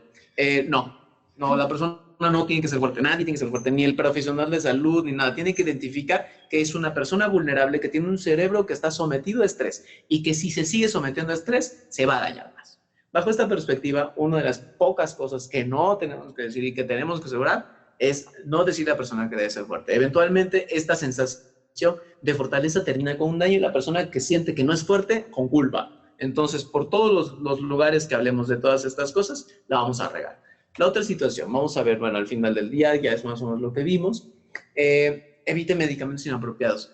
No, la persona no tiene que ser fuerte, nadie tiene que ser fuerte, ni el profesional de salud, ni nada. Tiene que identificar que es una persona vulnerable, que tiene un cerebro que está sometido a estrés y que si se sigue sometiendo a estrés, se va a dañar más. Bajo esta perspectiva, una de las pocas cosas que no tenemos que decir y que tenemos que asegurar es no decirle a la persona que debe ser fuerte. Eventualmente, esta sensación de fortaleza termina con un daño y la persona que siente que no es fuerte, con culpa. Entonces, por todos los lugares que hablemos de todas estas cosas, la vamos a regar. La otra situación, vamos a ver, bueno, al final del día, ya es más o menos lo que vimos, evite medicamentos inapropiados,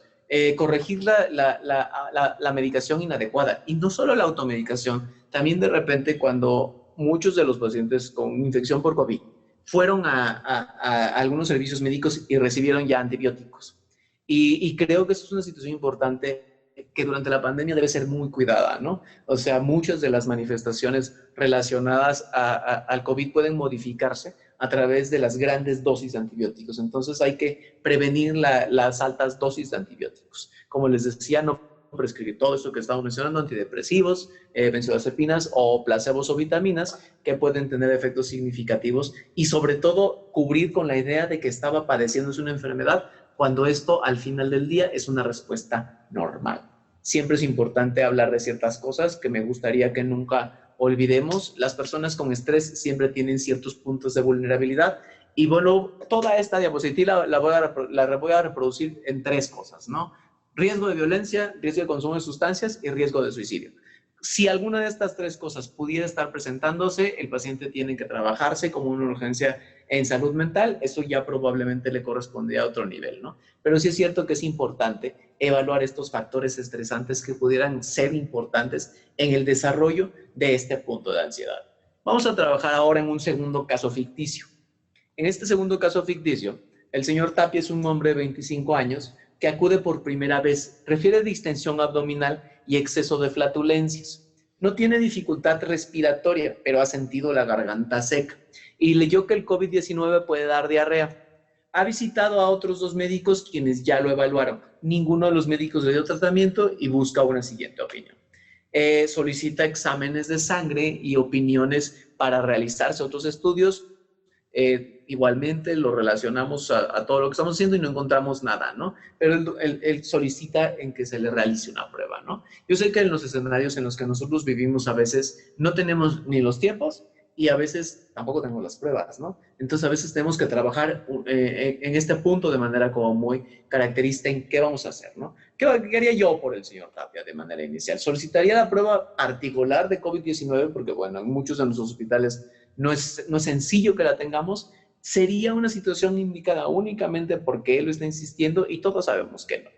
corregir la medicación inadecuada, y no solo la automedicación, también de repente cuando muchos de los pacientes con infección por COVID fueron a algunos servicios médicos y recibieron ya antibióticos. Y creo que eso es una situación importante que durante la pandemia debe ser muy cuidada, ¿no? O sea, muchas de las manifestaciones relacionadas al COVID pueden modificarse a través de las grandes dosis de antibióticos. Entonces hay que prevenir las altas dosis de antibióticos. Como les decía, no prescribir todo esto que estamos mencionando, antidepresivos, benzodiazepinas o placebos o vitaminas que pueden tener efectos significativos y sobre todo cubrir con la idea de que estaba padeciéndose una enfermedad cuando esto al final del día es una respuesta normal. Siempre es importante hablar de ciertas cosas que me gustaría que nunca olvidemos. Las personas con estrés siempre tienen ciertos puntos de vulnerabilidad y bueno, toda esta diapositiva la voy a reproducir en 3 cosas, ¿no? Riesgo de violencia, riesgo de consumo de sustancias y riesgo de suicidio. Si alguna de estas 3 cosas pudiera estar presentándose, el paciente tiene que trabajarse como una urgencia en salud mental. Eso ya probablemente le corresponde a otro nivel, ¿no? Pero sí es cierto que es importante evaluar estos factores estresantes que pudieran ser importantes en el desarrollo de este punto de ansiedad. Vamos a trabajar ahora en un segundo caso ficticio. En este segundo caso ficticio, el señor Tapia es un hombre de 25 años que acude por primera vez, refiere distensión abdominal y exceso de flatulencias. No tiene dificultad respiratoria, pero ha sentido la garganta seca y leyó que el COVID-19 puede dar diarrea. Ha visitado a otros 2 médicos quienes ya lo evaluaron. Ninguno de los médicos le dio tratamiento y busca una siguiente opinión. Solicita exámenes de sangre y opiniones para realizarse otros estudios. Igualmente lo relacionamos a todo lo que estamos haciendo y no encontramos nada, ¿no? Pero él solicita en que se le realice una prueba, ¿no? Yo sé que en los escenarios en los que nosotros vivimos a veces no tenemos ni los tiempos y a veces tampoco tenemos las pruebas, ¿no? Entonces a veces tenemos que trabajar en este punto de manera como muy característica en qué vamos a hacer, ¿no? ¿Qué haría yo por el señor Tapia de manera inicial? Solicitaría la prueba particular de COVID-19 porque, bueno, en muchos de nuestros hospitales no es sencillo que la tengamos. Sería una situación indicada únicamente porque él lo está insistiendo y todos sabemos que no,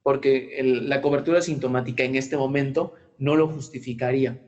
porque la cobertura sintomática en este momento no lo justificaría.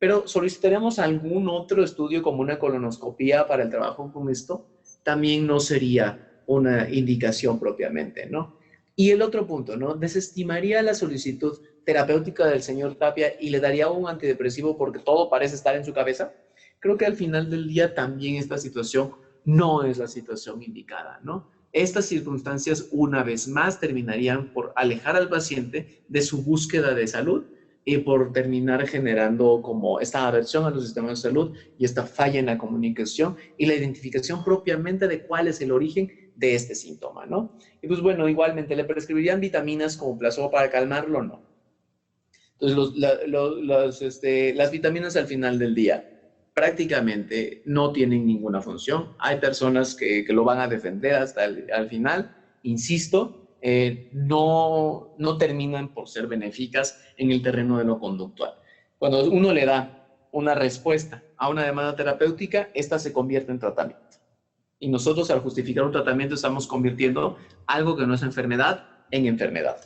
Pero solicitaríamos algún otro estudio como una colonoscopía para el trabajo con esto, también no sería una indicación propiamente, ¿no? Y el otro punto, ¿no? Desestimaría la solicitud terapéutica del señor Tapia y le daría un antidepresivo porque todo parece estar en su cabeza. Creo que al final del día también esta situación no es la situación indicada, ¿no? Estas circunstancias, una vez más, terminarían por alejar al paciente de su búsqueda de salud y por terminar generando como esta aversión a los sistemas de salud y esta falla en la comunicación y la identificación propiamente de cuál es el origen de este síntoma, ¿no? Y pues bueno, igualmente, ¿le prescribirían vitaminas como placebo para calmarlo? No. Entonces, las vitaminas al final del día prácticamente no tienen ninguna función. Hay personas que lo van a defender hasta al final. Insisto, no terminan por ser benéficas en el terreno de lo conductual. Cuando uno le da una respuesta a una demanda terapéutica, esta se convierte en tratamiento. Y nosotros al justificar un tratamiento estamos convirtiendo algo que no es enfermedad en enfermedad.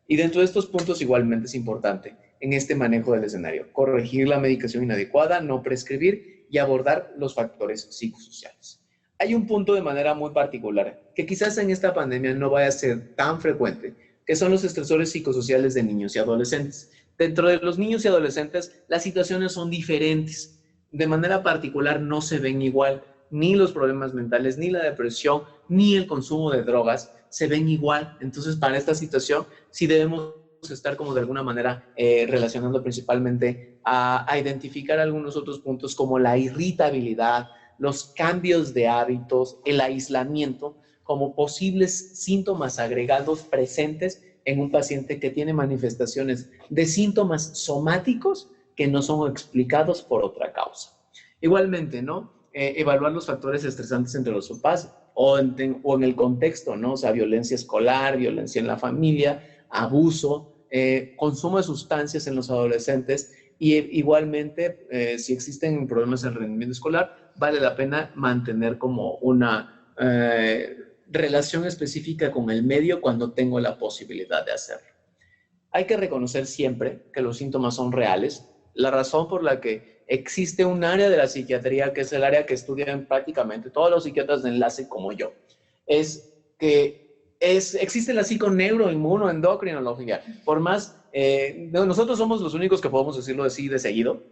Y dentro de estos puntos igualmente es importante en este manejo del escenario, corregir la medicación inadecuada, no prescribir y abordar los factores psicosociales. Hay un punto de manera muy particular que quizás en esta pandemia no vaya a ser tan frecuente, que son los estresores psicosociales de niños y adolescentes. Dentro de los niños y adolescentes las situaciones son diferentes. De manera particular no se ven igual, ni los problemas mentales, ni la depresión, ni el consumo de drogas se ven igual. Entonces, para esta situación sí debemos estar como de alguna manera relacionando principalmente a identificar algunos otros puntos como la irritabilidad, los cambios de hábitos, el aislamiento, como posibles síntomas agregados presentes en un paciente que tiene manifestaciones de síntomas somáticos que no son explicados por otra causa. Igualmente, ¿no? Evaluar los factores estresantes entre los papás o en el contexto, ¿no? O sea, violencia escolar, violencia en la familia, abuso, consumo de sustancias en los adolescentes y igualmente, si existen problemas en el rendimiento escolar, vale la pena mantener como una relación específica con el medio cuando tengo la posibilidad de hacerlo. Hay que reconocer siempre que los síntomas son reales. La razón por la que existe un área de la psiquiatría, que es el área que estudian prácticamente todos los psiquiatras de enlace como yo, es que existe la psiconeuroinmunoendocrinología. Por más, nosotros somos los únicos que podemos decirlo así de seguido,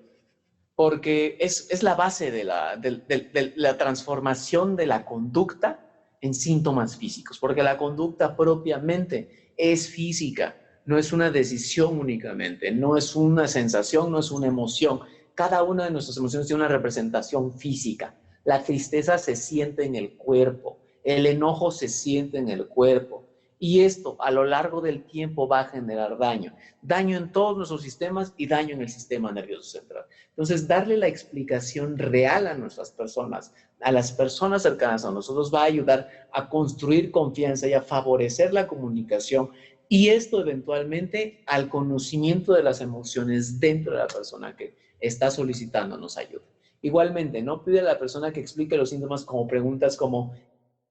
porque es la base de la transformación de la conducta en síntomas físicos, porque la conducta propiamente es física, no es una decisión únicamente, no es una sensación, no es una emoción. Cada una de nuestras emociones tiene una representación física. La tristeza se siente en el cuerpo, el enojo se siente en el cuerpo, y esto a lo largo del tiempo va a generar daño en todos nuestros sistemas y daño en el sistema nervioso central. Entonces, darle la explicación real a nuestras personas, a las personas cercanas a nosotros, va a ayudar a construir confianza y a favorecer la comunicación, y esto eventualmente al conocimiento de las emociones dentro de la persona que está solicitando nos ayuda. Igualmente, no pide a la persona que explique los síntomas como preguntas como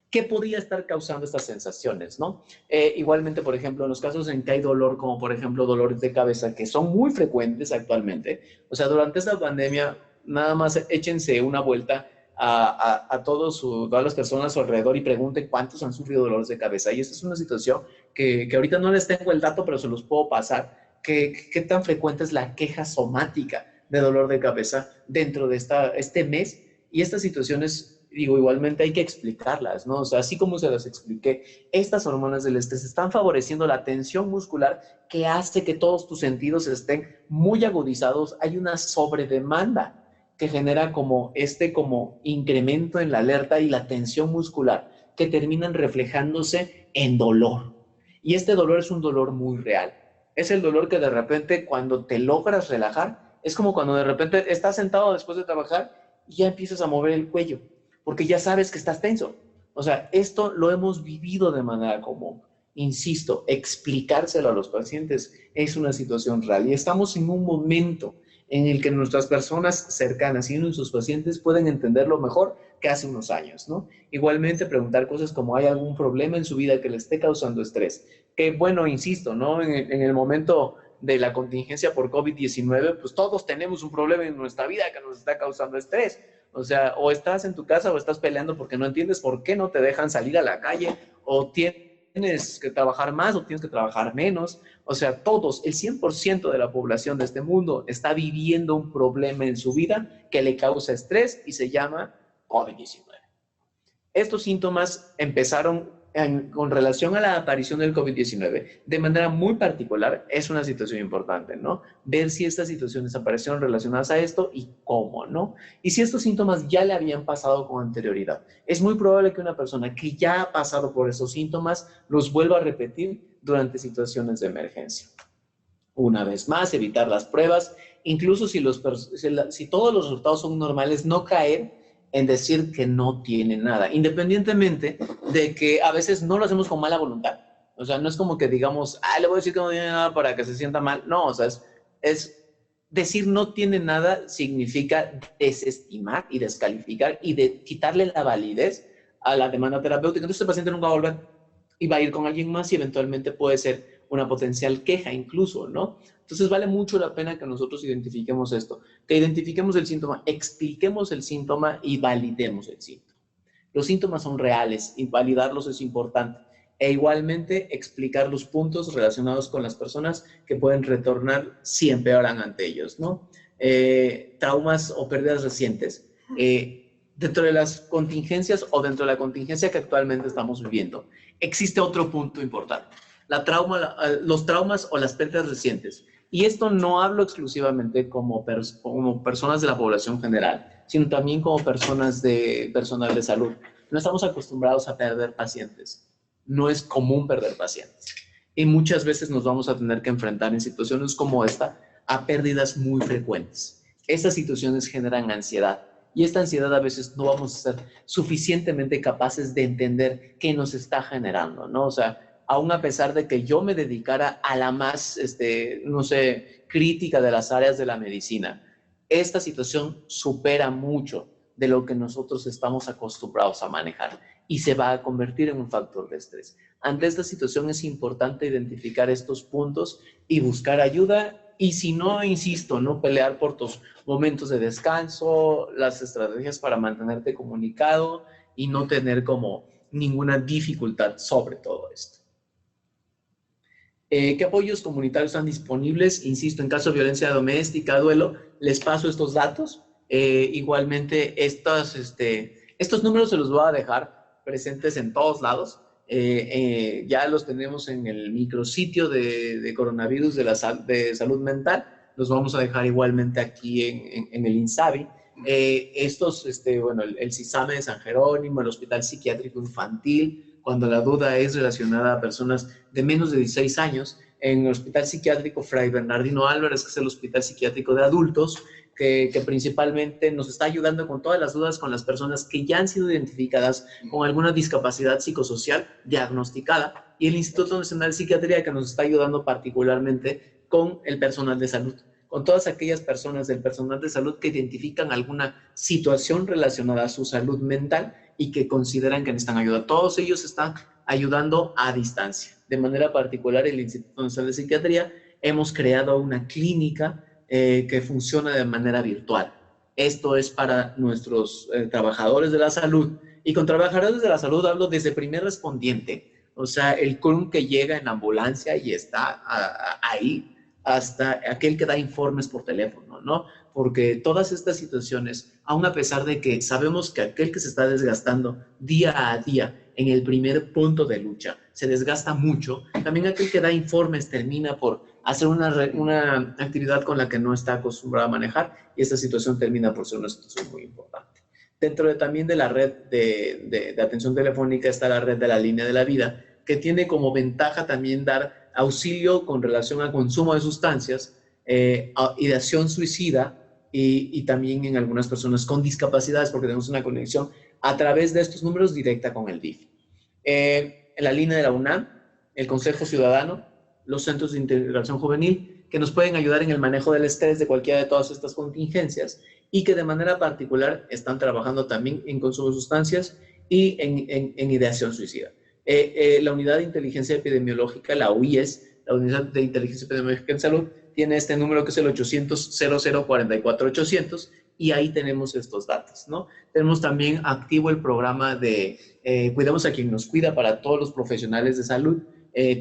¿qué podría estar causando estas sensaciones, no? Igualmente, por ejemplo, en los casos en que hay dolor, como por ejemplo dolores de cabeza, que son muy frecuentes actualmente, o sea, durante esta pandemia, nada más échense una vuelta a todas las personas a su alrededor y pregunten cuántos han sufrido dolores de cabeza. Y esta es una situación que ahorita no les tengo el dato, pero se los puedo pasar. ¿Qué tan frecuente es la queja somática de dolor de cabeza dentro de este mes? Y estas situaciones, digo, igualmente hay que explicarlas, ¿no? O sea, así como se las expliqué, estas hormonas del estrés están favoreciendo la tensión muscular que hace que todos tus sentidos estén muy agudizados. Hay una sobredemanda que genera como incremento en la alerta y la tensión muscular que terminan reflejándose en dolor. Y este dolor es un dolor muy real. Es el dolor que de repente cuando te logras relajar, es como cuando de repente estás sentado después de trabajar y ya empiezas a mover el cuello, porque ya sabes que estás tenso. O sea, esto lo hemos vivido de manera común. Insisto, explicárselo a los pacientes es una situación real y estamos en un momento en el que nuestras personas cercanas y nuestros pacientes pueden entenderlo mejor que hace unos años, ¿no? Igualmente preguntar cosas como ¿hay algún problema en su vida que le esté causando estrés? Que bueno, insisto, ¿no? En el momento de la contingencia por COVID-19, pues todos tenemos un problema en nuestra vida que nos está causando estrés. O sea, o estás en tu casa o estás peleando porque no entiendes por qué no te dejan salir a la calle, o tienes que trabajar más o tienes que trabajar menos. O sea, todos, el 100% de la población de este mundo está viviendo un problema en su vida que le causa estrés y se llama COVID-19. Estos síntomas empezaron con relación a la aparición del COVID-19, de manera muy particular, es una situación importante, ¿no? Ver si estas situaciones aparecieron relacionadas a esto y cómo, ¿no? Y si estos síntomas ya le habían pasado con anterioridad. Es muy probable que una persona que ya ha pasado por esos síntomas los vuelva a repetir durante situaciones de emergencia. Una vez más, evitar las pruebas, incluso si todos los resultados son normales, no caer en decir que no tiene nada, independientemente de que a veces no lo hacemos con mala voluntad. O sea, no es como que digamos, le voy a decir que no tiene nada para que se sienta mal. No, o sea, es decir no tiene nada significa desestimar y descalificar y quitarle la validez a la demanda terapéutica. Entonces el paciente nunca va a volver y va a ir con alguien más y eventualmente puede ser una potencial queja incluso, ¿no? Entonces vale mucho la pena que nosotros identifiquemos esto, que identifiquemos el síntoma, expliquemos el síntoma y validemos el síntoma. Los síntomas son reales y validarlos es importante. E igualmente explicar los puntos relacionados con las personas que pueden retornar si empeoran ante ellos, ¿no? Traumas o pérdidas recientes. Dentro de las contingencias o dentro de la contingencia que actualmente estamos viviendo, existe otro punto importante. Los traumas o las pérdidas recientes. Y esto no hablo exclusivamente como personas de la población general, sino también como personal de salud. No estamos acostumbrados a perder pacientes. No es común perder pacientes. Y muchas veces nos vamos a tener que enfrentar en situaciones como esta a pérdidas muy frecuentes. Estas situaciones generan ansiedad. Y esta ansiedad a veces no vamos a ser suficientemente capaces de entender qué nos está generando, ¿no? O sea, aún a pesar de que yo me dedicara a la más, no sé, crítica de las áreas de la medicina, esta situación supera mucho de lo que nosotros estamos acostumbrados a manejar y se va a convertir en un factor de estrés. Ante esta situación es importante identificar estos puntos y buscar ayuda. Y si no, insisto, no pelear por tus momentos de descanso, las estrategias para mantenerte comunicado y no tener como ninguna dificultad sobre todo esto. ¿Qué apoyos comunitarios están disponibles? Insisto, en caso de violencia doméstica, duelo, les paso estos datos. Igualmente, estos números se los voy a dejar presentes en todos lados. Ya los tenemos en el micrositio de coronavirus de salud mental. Los vamos a dejar igualmente aquí en el INSABI. Bueno, el CISAME de San Jerónimo, el Hospital Psiquiátrico Infantil, cuando la duda es relacionada a personas de menos de 16 años, en el Hospital Psiquiátrico Fray Bernardino Álvarez, que es el Hospital Psiquiátrico de Adultos, que principalmente nos está ayudando con todas las dudas con las personas que ya han sido identificadas con alguna discapacidad psicosocial diagnosticada, y el Instituto Nacional de Psiquiatría, que nos está ayudando particularmente con el personal de salud, con todas aquellas personas del personal de salud que identifican alguna situación relacionada a su salud mental y que consideran que necesitan ayuda. Todos ellos están ayudando a distancia. De manera particular, el Instituto Nacional de Psiquiatría hemos creado una clínica que funciona de manera virtual. Esto es para nuestros trabajadores de la salud. Y con trabajadores de la salud hablo desde primer respondiente, o sea, el CRUM que llega en ambulancia y está ahí, hasta aquel que da informes por teléfono, ¿no? Porque todas estas situaciones, aun a pesar de que sabemos que aquel que se está desgastando día a día en el primer punto de lucha se desgasta mucho, también aquel que da informes termina por hacer una actividad con la que no está acostumbrado a manejar, y esta situación termina por ser una situación muy importante. Dentro también de la red de atención telefónica está la red de la línea de la vida, que tiene como ventaja también dar auxilio con relación al consumo de sustancias, ideación suicida y también en algunas personas con discapacidades, porque tenemos una conexión a través de estos números directa con el DIF. En la línea de la UNAM, el Consejo Ciudadano, los centros de integración juvenil, que nos pueden ayudar en el manejo del estrés de cualquiera de todas estas contingencias y que de manera particular están trabajando también en consumo de sustancias y en ideación suicida. La Unidad de Inteligencia Epidemiológica, la UIES, la Unidad de Inteligencia Epidemiológica en Salud, tiene este número que es el 800-0044-800 y ahí tenemos estos datos, ¿no? Tenemos también activo el programa de Cuidamos a quien nos cuida para todos los profesionales de salud.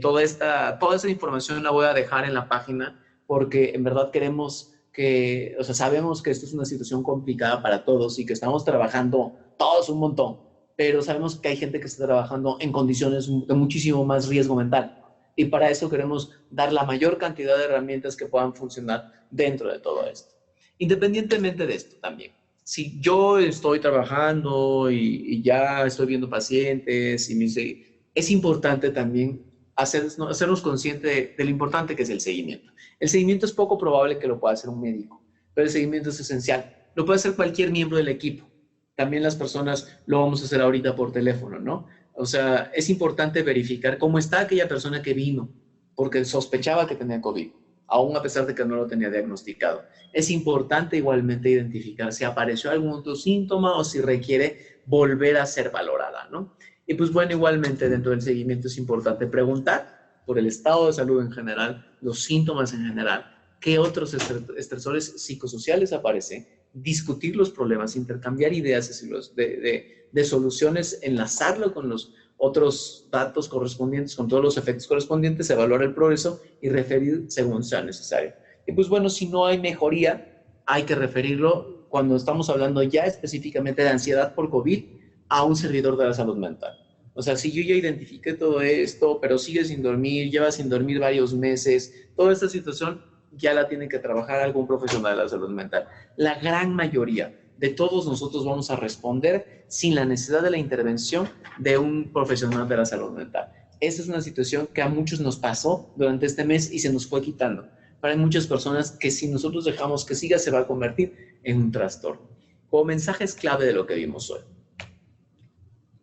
Toda esa información la voy a dejar en la página porque en verdad queremos que, o sea, sabemos que esto es una situación complicada para todos y que estamos trabajando todos un montón, pero sabemos que hay gente que está trabajando en condiciones de muchísimo más riesgo mental. Y para eso queremos dar la mayor cantidad de herramientas que puedan funcionar dentro de todo esto. Independientemente de esto también, si yo estoy trabajando y ya estoy viendo pacientes y me dice, es importante también hacernos conscientes de lo importante que es el seguimiento. El seguimiento es poco probable que lo pueda hacer un médico, pero el seguimiento es esencial. Lo puede hacer cualquier miembro del equipo. También las personas lo vamos a hacer ahorita por teléfono, ¿no? O sea, es importante verificar cómo está aquella persona que vino, porque sospechaba que tenía COVID, aún a pesar de que no lo tenía diagnosticado. Es importante igualmente identificar si apareció algún otro síntoma o si requiere volver a ser valorada, ¿no? Y pues bueno, igualmente dentro del seguimiento es importante preguntar por el estado de salud en general, los síntomas en general, qué otros estresores psicosociales aparecen, discutir los problemas, intercambiar ideas de soluciones, enlazarlo con los otros datos correspondientes, con todos los efectos correspondientes, evaluar el progreso y referir según sea necesario. Y pues bueno, si no hay mejoría, hay que referirlo cuando estamos hablando ya específicamente de ansiedad por COVID a un servidor de la salud mental. O sea, si yo ya identifiqué todo esto, pero sigue sin dormir, lleva sin dormir varios meses, toda esta situación ya la tiene que trabajar algún profesional de la salud mental. La gran mayoría de todos nosotros vamos a responder sin la necesidad de la intervención de un profesional de la salud mental. Esa es una situación que a muchos nos pasó durante este mes y se nos fue quitando. Pero hay muchas personas que si nosotros dejamos que siga, se va a convertir en un trastorno. Como mensajes clave de lo que vimos hoy.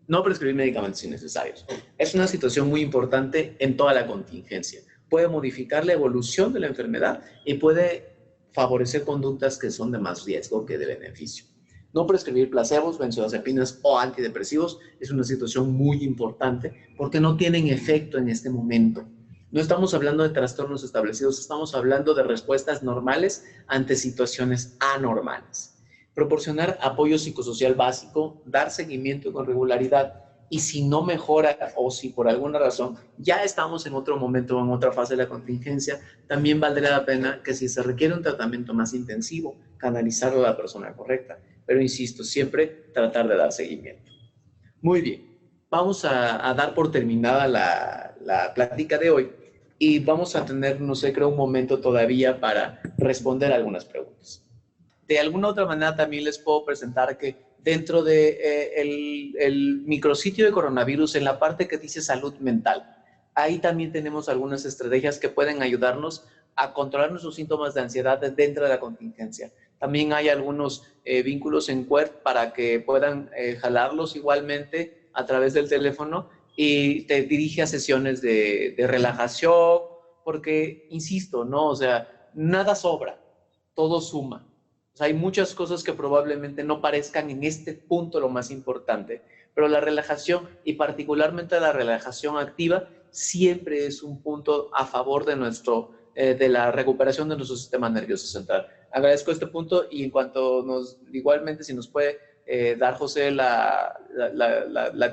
No prescribir medicamentos innecesarios. Es una situación muy importante en toda la contingencia. Puede modificar la evolución de la enfermedad y puede favorecer conductas que son de más riesgo que de beneficio. No prescribir placebos, benzodiazepinas o antidepresivos es una situación muy importante porque no tienen efecto en este momento. No estamos hablando de trastornos establecidos, estamos hablando de respuestas normales ante situaciones anormales. Proporcionar apoyo psicosocial básico, dar seguimiento con regularidad y si no mejora o si por alguna razón ya estamos en otro momento o en otra fase de la contingencia, también valdría la pena que si se requiere un tratamiento más intensivo, canalizarlo a la persona correcta. Pero insisto, siempre tratar de dar seguimiento. Muy bien, vamos a dar por terminada la plática de hoy y vamos a tener, no sé, creo un momento todavía para responder algunas preguntas. De alguna otra manera también les puedo presentar que dentro de el micrositio de coronavirus, en la parte que dice salud mental, ahí también tenemos algunas estrategias que pueden ayudarnos a controlar nuestros síntomas de ansiedad dentro de la contingencia. También hay algunos vínculos en QWERTY para que puedan jalarlos igualmente a través del teléfono y te dirige a sesiones de relajación, porque, insisto, ¿no? O sea, nada sobra, todo suma. O sea, hay muchas cosas que probablemente no parezcan en este punto lo más importante, pero la relajación y particularmente la relajación activa siempre es un punto a favor de la recuperación de nuestro sistema nervioso central. Agradezco este punto y en cuanto igualmente si nos puede dar José la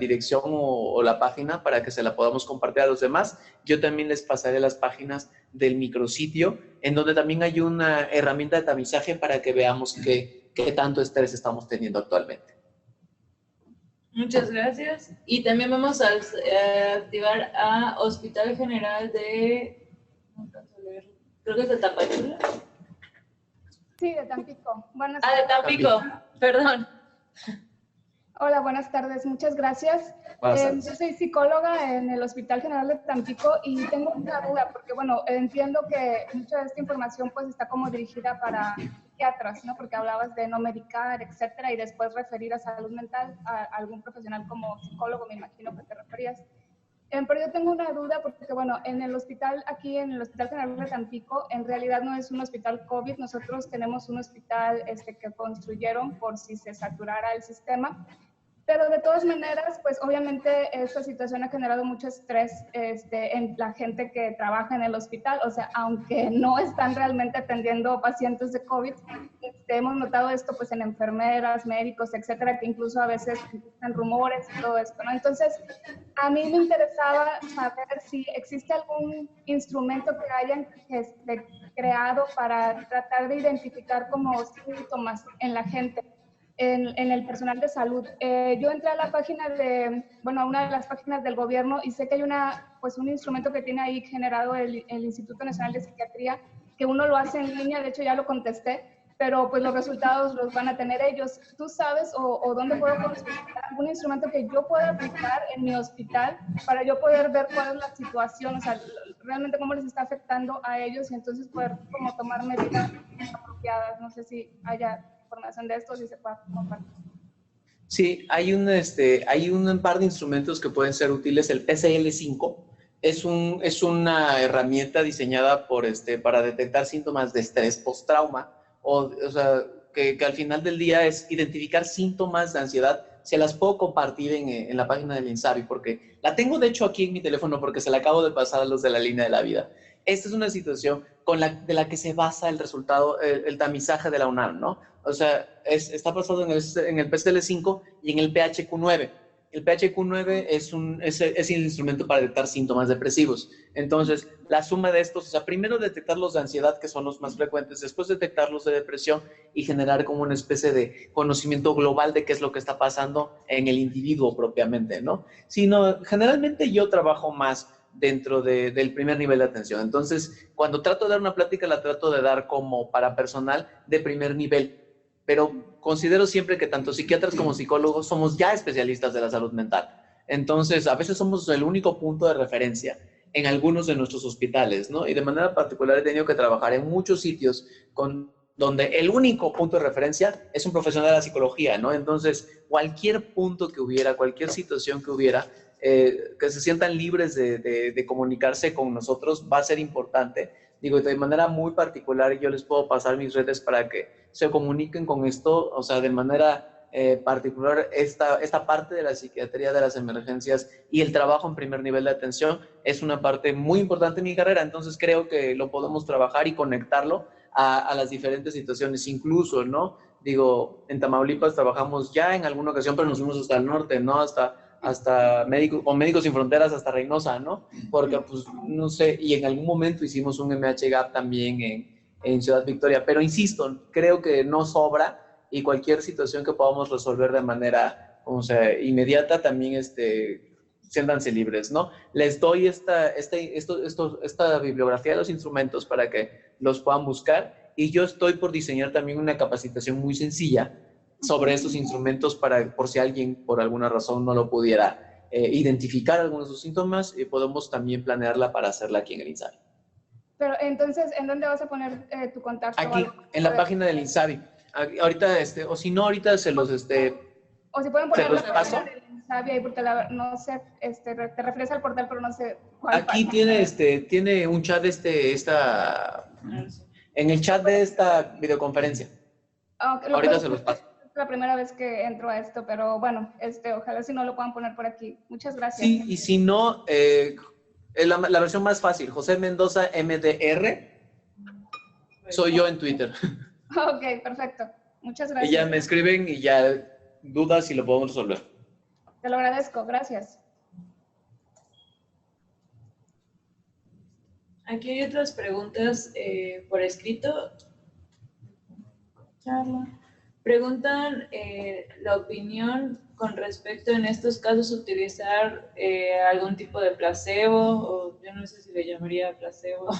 dirección o la página para que se la podamos compartir a los demás. Yo también les pasaré las páginas del micrositio, en donde también hay una herramienta de tamizaje para que veamos qué tanto estrés estamos teniendo actualmente. Muchas gracias. Y también vamos a activar a Hospital General de... creo que es de Tapachula. Sí, de Tampico. De Tampico, perdón. Hola, buenas tardes. Muchas gracias. Yo soy psicóloga en el Hospital General de Tampico y tengo una duda porque, bueno, entiendo que mucha de esta información pues está como dirigida para psiquiatras, ¿no? Porque hablabas de no medicar, etcétera, y después referir a salud mental a algún profesional como psicólogo, me imagino que te referías. Pero yo tengo una duda porque, bueno, en el hospital, aquí en el Hospital General de Tampico, en realidad no es un hospital COVID. Nosotros tenemos un hospital que construyeron por si se saturara el sistema. Pero de todas maneras, pues obviamente esta situación ha generado mucho estrés en la gente que trabaja en el hospital. O sea, aunque no están realmente atendiendo pacientes de COVID, hemos notado esto pues en enfermeras, médicos, etcétera, que incluso a veces existen rumores y todo esto, ¿no? Entonces, a mí me interesaba saber si existe algún instrumento que hayan creado para tratar de identificar como síntomas en la gente. En el personal de salud. Yo entré a la página a una de las páginas del gobierno y sé que hay un instrumento que tiene ahí generado el Instituto Nacional de Psiquiatría, que uno lo hace en línea, de hecho ya lo contesté, pero pues los resultados los van a tener ellos. ¿Tú sabes o dónde puedo consultar algún instrumento que yo pueda aplicar en mi hospital para yo poder ver cuál es la situación, o sea, realmente cómo les está afectando a ellos y entonces poder como tomar medidas apropiadas? No sé si haya información de esto, si se puede compartir. Sí, hay un par de instrumentos que pueden ser útiles. El PCL5 es una herramienta diseñada para detectar síntomas de estrés post-trauma, o sea, que al final del día es identificar síntomas de ansiedad. Se las puedo compartir en la página del INSABI, porque la tengo de hecho aquí en mi teléfono porque se la acabo de pasar a los de la línea de la vida. Esta es una situación de la que se basa el resultado, el tamizaje de la UNAM, ¿no? O sea, está basado en el PCL5 y en el PHQ9. El PHQ9 es el instrumento para detectar síntomas depresivos. Entonces, la suma de estos, o sea, primero detectar los de ansiedad, que son los más frecuentes, después detectar los de depresión y generar como una especie de conocimiento global de qué es lo que está pasando en el individuo propiamente, ¿no? Sino, generalmente yo trabajo más dentro del primer nivel de atención. Entonces, cuando trato de dar una plática, la trato de dar como para personal de primer nivel. Pero considero siempre que tanto psiquiatras como psicólogos somos ya especialistas de la salud mental. Entonces, a veces somos el único punto de referencia en algunos de nuestros hospitales, ¿no? Y de manera particular he tenido que trabajar en muchos sitios donde el único punto de referencia es un profesional de la psicología, ¿no? Entonces, cualquier punto que hubiera, cualquier situación que hubiera, que se sientan libres de comunicarse con nosotros va a ser importante. Digo, de manera muy particular, yo les puedo pasar mis redes para que se comuniquen con esto, o sea, de manera particular, esta parte de la psiquiatría de las emergencias y el trabajo en primer nivel de atención es una parte muy importante en mi carrera. Entonces creo que lo podemos trabajar y conectarlo a las diferentes situaciones, incluso, ¿no? Digo, en Tamaulipas trabajamos ya en alguna ocasión, pero nos fuimos hasta el norte, ¿no? Hasta Médicos Sin Fronteras, hasta Reynosa, ¿no? Porque, pues, no sé, y en algún momento hicimos un MHGAP también en Ciudad Victoria, pero insisto, creo que no sobra y cualquier situación que podamos resolver de manera, o sea, inmediata, también siéntanse libres, ¿no? Les doy esta bibliografía de los instrumentos para que los puedan buscar y yo estoy por diseñar también una capacitación muy sencilla sobre estos instrumentos por si alguien por alguna razón no lo pudiera identificar algunos de sus síntomas, podemos también planearla para hacerla aquí en el INSABI. Pero entonces, ¿en dónde vas a poner tu contacto? Aquí, en la página del INSABI. Ahorita, o si no, ahorita se los, o si pueden poner la página del INSABI ahí, porque no sé, te refieres al portal, pero no sé cuál. Aquí tiene un chat en el chat de esta videoconferencia. Okay, ahorita se los paso. Es la primera vez que entro a esto, pero bueno, ojalá si no lo puedan poner por aquí. Muchas gracias. Sí, y si no, la versión más fácil, José Mendoza MDR, soy yo en Twitter. Ok, perfecto. Muchas gracias. Y ya me escriben y ya dudas y lo podemos resolver. Te lo agradezco, gracias. Aquí hay otras preguntas por escrito. Preguntan la opinión con respecto en estos casos utilizar algún tipo de placebo, o yo no sé si le llamaría placebo,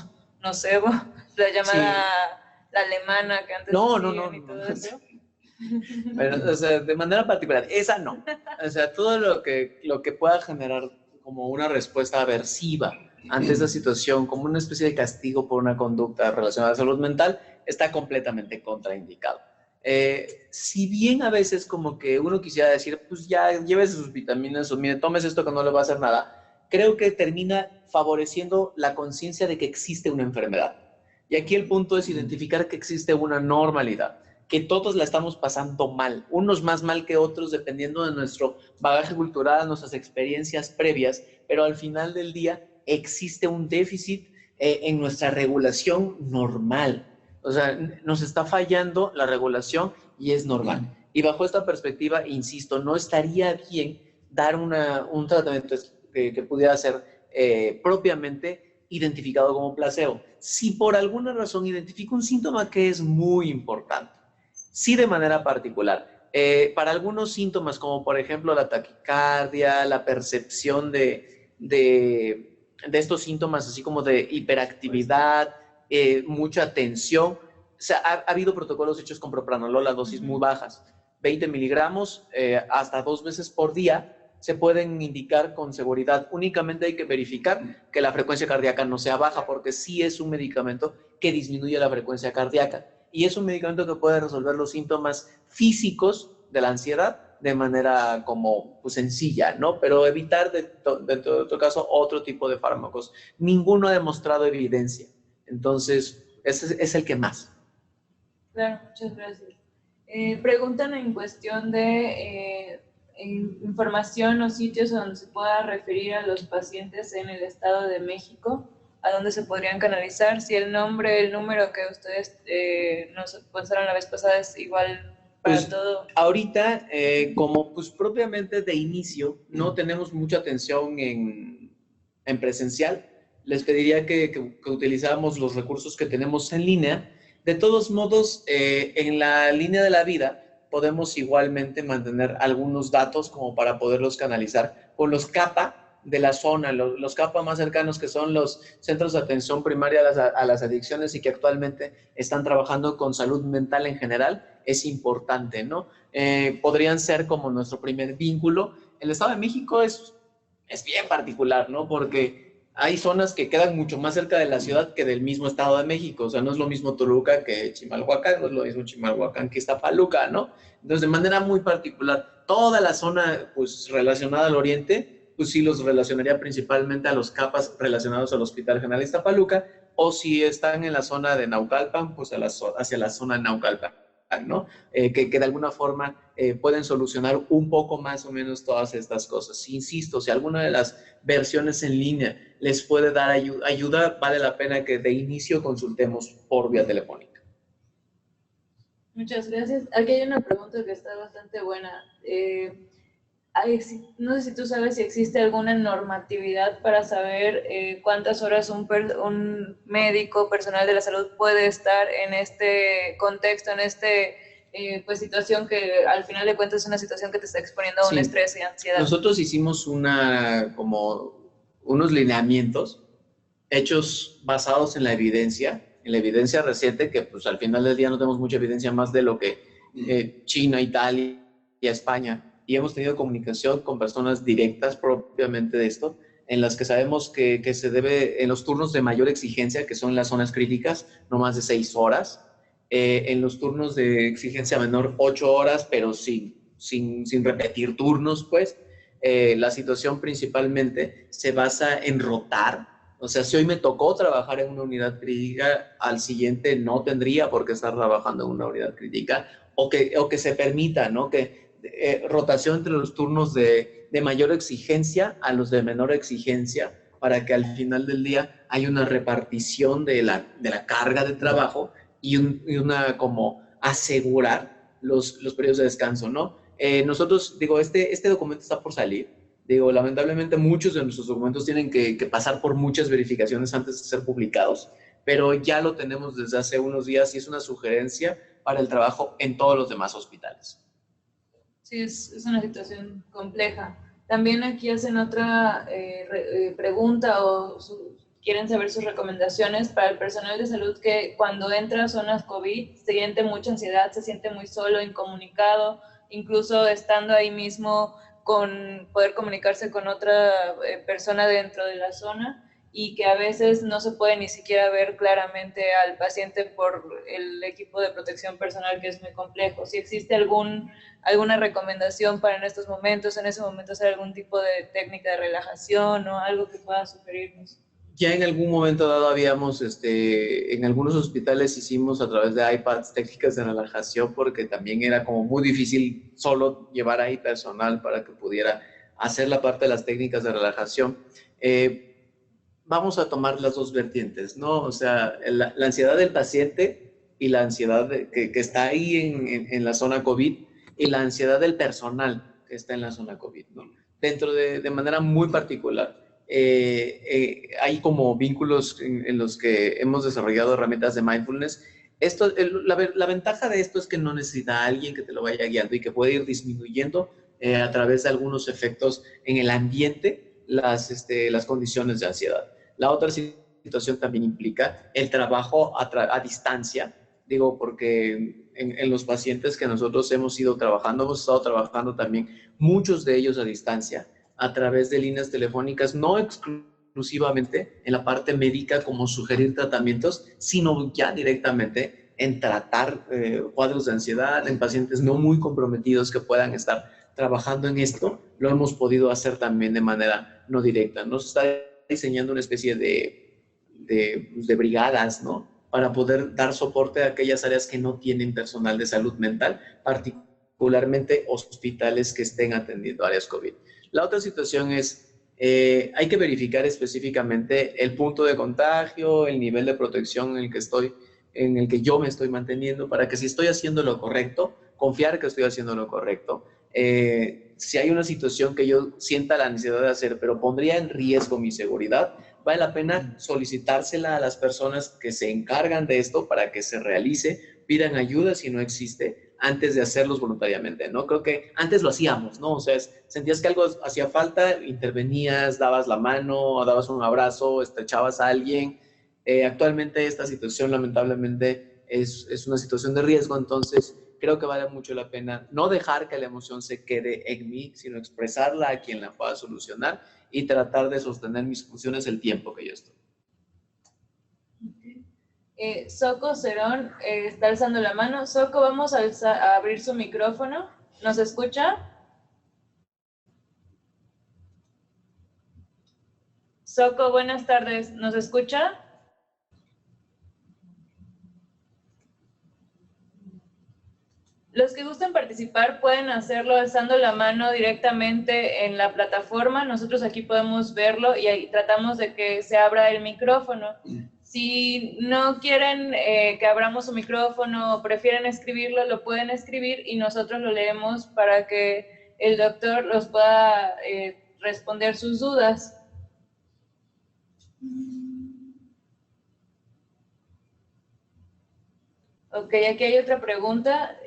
nocebo, la llamada la alemana que antes no. Y todo eso. Pero, o sea, de manera particular, esa no. O sea, todo lo que pueda generar como una respuesta aversiva ante esa situación, como una especie de castigo por una conducta relacionada a la salud mental, está completamente contraindicado. Si bien a veces como que uno quisiera decir, pues ya llévese sus vitaminas o mire, tomes esto que no le va a hacer nada, creo que termina favoreciendo la conciencia de que existe una enfermedad. Y aquí el punto es identificar que existe una normalidad, que todos la estamos pasando mal, unos más mal que otros dependiendo de nuestro bagaje cultural, nuestras experiencias previas, pero al final del día existe un déficit en nuestra regulación normal. O sea, nos está fallando la regulación y es normal. Y bajo esta perspectiva, insisto, no estaría bien dar un tratamiento que pudiera ser propiamente identificado como placebo. Si por alguna razón identifico un síntoma que es muy importante, sí de manera particular, para algunos síntomas como por ejemplo la taquicardia, la percepción de estos síntomas así como de hiperactividad, mucha tensión, o sea, ha habido protocolos hechos con propranolol a dosis muy bajas, 20 miligramos hasta 2 veces por día, se pueden indicar con seguridad. Únicamente hay que verificar que la frecuencia cardíaca no sea baja, porque sí es un medicamento que disminuye la frecuencia cardíaca y es un medicamento que puede resolver los síntomas físicos de la ansiedad de manera como pues, sencilla, ¿no? Pero evitar dentro de todo caso otro tipo de fármacos. Ninguno ha demostrado evidencia. Entonces, ese es el que más. Claro, muchas gracias. Preguntan en cuestión de información o sitios donde se pueda referir a los pacientes en el Estado de México, a dónde se podrían canalizar, si el nombre, el número que ustedes nos pasaron la vez pasada es igual para pues, todo. Ahorita, como pues propiamente de inicio, no tenemos mucha atención en presencial, les pediría que utilizáramos los recursos que tenemos en línea. De todos modos, en la línea de la vida, podemos igualmente mantener algunos datos como para poderlos canalizar con los CAPA de la zona, los CAPA más cercanos, que son los centros de atención primaria a las adicciones y que actualmente están trabajando con salud mental en general, es importante, ¿no? Podrían ser como nuestro primer vínculo. El Estado de México es bien particular, ¿no? Porque hay zonas que quedan mucho más cerca de la ciudad que del mismo Estado de México. O sea, no es lo mismo Toluca que Chimalhuacán, no es lo mismo Chimalhuacán que Iztapaluca, ¿no? Entonces, de manera muy particular, toda la zona pues, relacionada al oriente, pues sí los relacionaría principalmente a los CAPAs relacionados al Hospital General de Iztapaluca, o si están en la zona de Naucalpan, pues hacia la zona de Naucalpan, ¿no? Que de alguna forma pueden solucionar un poco más o menos todas estas cosas. Insisto, si alguna de las versiones en línea les puede dar ayuda, vale la pena que de inicio consultemos por vía telefónica. Muchas gracias. Aquí hay una pregunta que está bastante buena. No sé si tú sabes si existe alguna normatividad para saber cuántas horas un médico, personal de la salud puede estar en este contexto, en pues situación que al final de cuentas es una situación que te está exponiendo a un estrés y ansiedad. Nosotros hicimos unos lineamientos hechos basados en la evidencia reciente, que pues al final del día no tenemos mucha evidencia más de lo que China, Italia y España, y hemos tenido comunicación con personas directas propiamente de esto, en las que sabemos que se debe en los turnos de mayor exigencia, que son las zonas críticas, no más de 6 horas, en los turnos de exigencia menor 8 horas, pero sin repetir turnos, pues. La situación principalmente se basa en rotar. O sea, si hoy me tocó trabajar en una unidad crítica, al siguiente no tendría por qué estar trabajando en una unidad crítica, o que se permita, ¿no? Que rotación entre los turnos de mayor exigencia a los de menor exigencia, para que al final del día haya una repartición de la carga de trabajo y una como asegurar los periodos de descanso, ¿no? Nosotros, digo, este documento está por salir. Digo, lamentablemente muchos de nuestros documentos tienen que pasar por muchas verificaciones antes de ser publicados, pero ya lo tenemos desde hace unos días y es una sugerencia para el trabajo en todos los demás hospitales. Sí, es una situación compleja. También aquí hacen otra pregunta o quieren saber sus recomendaciones para el personal de salud que cuando entra a zonas COVID se siente mucha ansiedad, se siente muy solo, incomunicado, incluso estando ahí mismo con poder comunicarse con otra persona dentro de la zona, y que a veces no se puede ni siquiera ver claramente al paciente por el equipo de protección personal, que es muy complejo. Si existe alguna recomendación para en estos momentos, en ese momento hacer algún tipo de técnica de relajación o algo que pueda sugerirnos. Ya en algún momento dado habíamos, en algunos hospitales hicimos a través de iPads técnicas de relajación, porque también era como muy difícil solo llevar ahí personal para que pudiera hacer la parte de las técnicas de relajación. Vamos a tomar las dos vertientes, ¿no? O sea, la ansiedad del paciente y la ansiedad que está ahí en la zona COVID, y la ansiedad del personal que está en la zona COVID, ¿no? Dentro de manera muy particular. Hay como vínculos en los que hemos desarrollado herramientas de mindfulness. La ventaja de esto es que no necesita a alguien que te lo vaya guiando y que puede ir disminuyendo a través de algunos efectos en el ambiente las condiciones de ansiedad. La otra situación también implica el trabajo a distancia, digo, porque en los pacientes que nosotros hemos estado trabajando también, muchos de ellos a distancia, a través de líneas telefónicas, no exclusivamente en la parte médica como sugerir tratamientos, sino ya directamente en tratar cuadros de ansiedad en pacientes no muy comprometidos que puedan estar trabajando en esto. Lo hemos podido hacer también de manera no directa. Nos está diseñando una especie de brigadas, ¿no? Para poder dar soporte a aquellas áreas que no tienen personal de salud mental, particularmente hospitales que estén atendiendo áreas COVID. La otra situación es, hay que verificar específicamente el punto de contagio, el nivel de protección en el que yo me estoy manteniendo, para que si estoy haciendo lo correcto, confiar que estoy haciendo lo correcto. Si hay una situación que yo sienta la necesidad de hacer, pero pondría en riesgo mi seguridad, vale la pena solicitársela a las personas que se encargan de esto para que se realice, pidan ayuda si no existe, antes de hacerlos voluntariamente, ¿no? Creo que antes lo hacíamos, ¿no? O sea, sentías que algo hacía falta, intervenías, dabas la mano, dabas un abrazo, estrechabas a alguien. Actualmente esta situación lamentablemente es una situación de riesgo, entonces creo que vale mucho la pena no dejar que la emoción se quede en mí, sino expresarla a quien la pueda solucionar y tratar de sostener mis funciones el tiempo que yo estoy. Soco Cerón está alzando la mano. Soco, vamos a abrir su micrófono. ¿Nos escucha? Soco, buenas tardes. ¿Nos escucha? Los que gusten participar pueden hacerlo alzando la mano directamente en la plataforma. Nosotros aquí podemos verlo y ahí tratamos de que se abra el micrófono. Si no quieren que abramos su micrófono o prefieren escribirlo, lo pueden escribir y nosotros lo leemos para que el doctor los pueda responder sus dudas. Ok, aquí hay otra pregunta.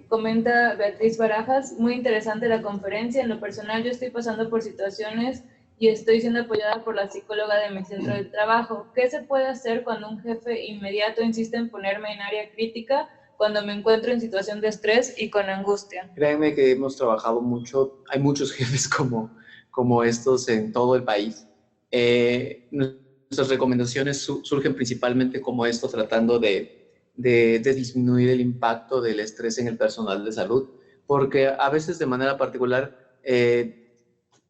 Comenta Beatriz Barajas, muy interesante la conferencia. En lo personal, yo estoy pasando por situaciones y estoy siendo apoyada por la psicóloga de mi centro de trabajo. ¿Qué se puede hacer cuando un jefe inmediato insiste en ponerme en área crítica cuando me encuentro en situación de estrés y con angustia? Créanme que hemos trabajado mucho, hay muchos jefes como estos en todo el país. Nuestras recomendaciones surgen principalmente como esto, tratando de disminuir el impacto del estrés en el personal de salud, porque a veces de manera particular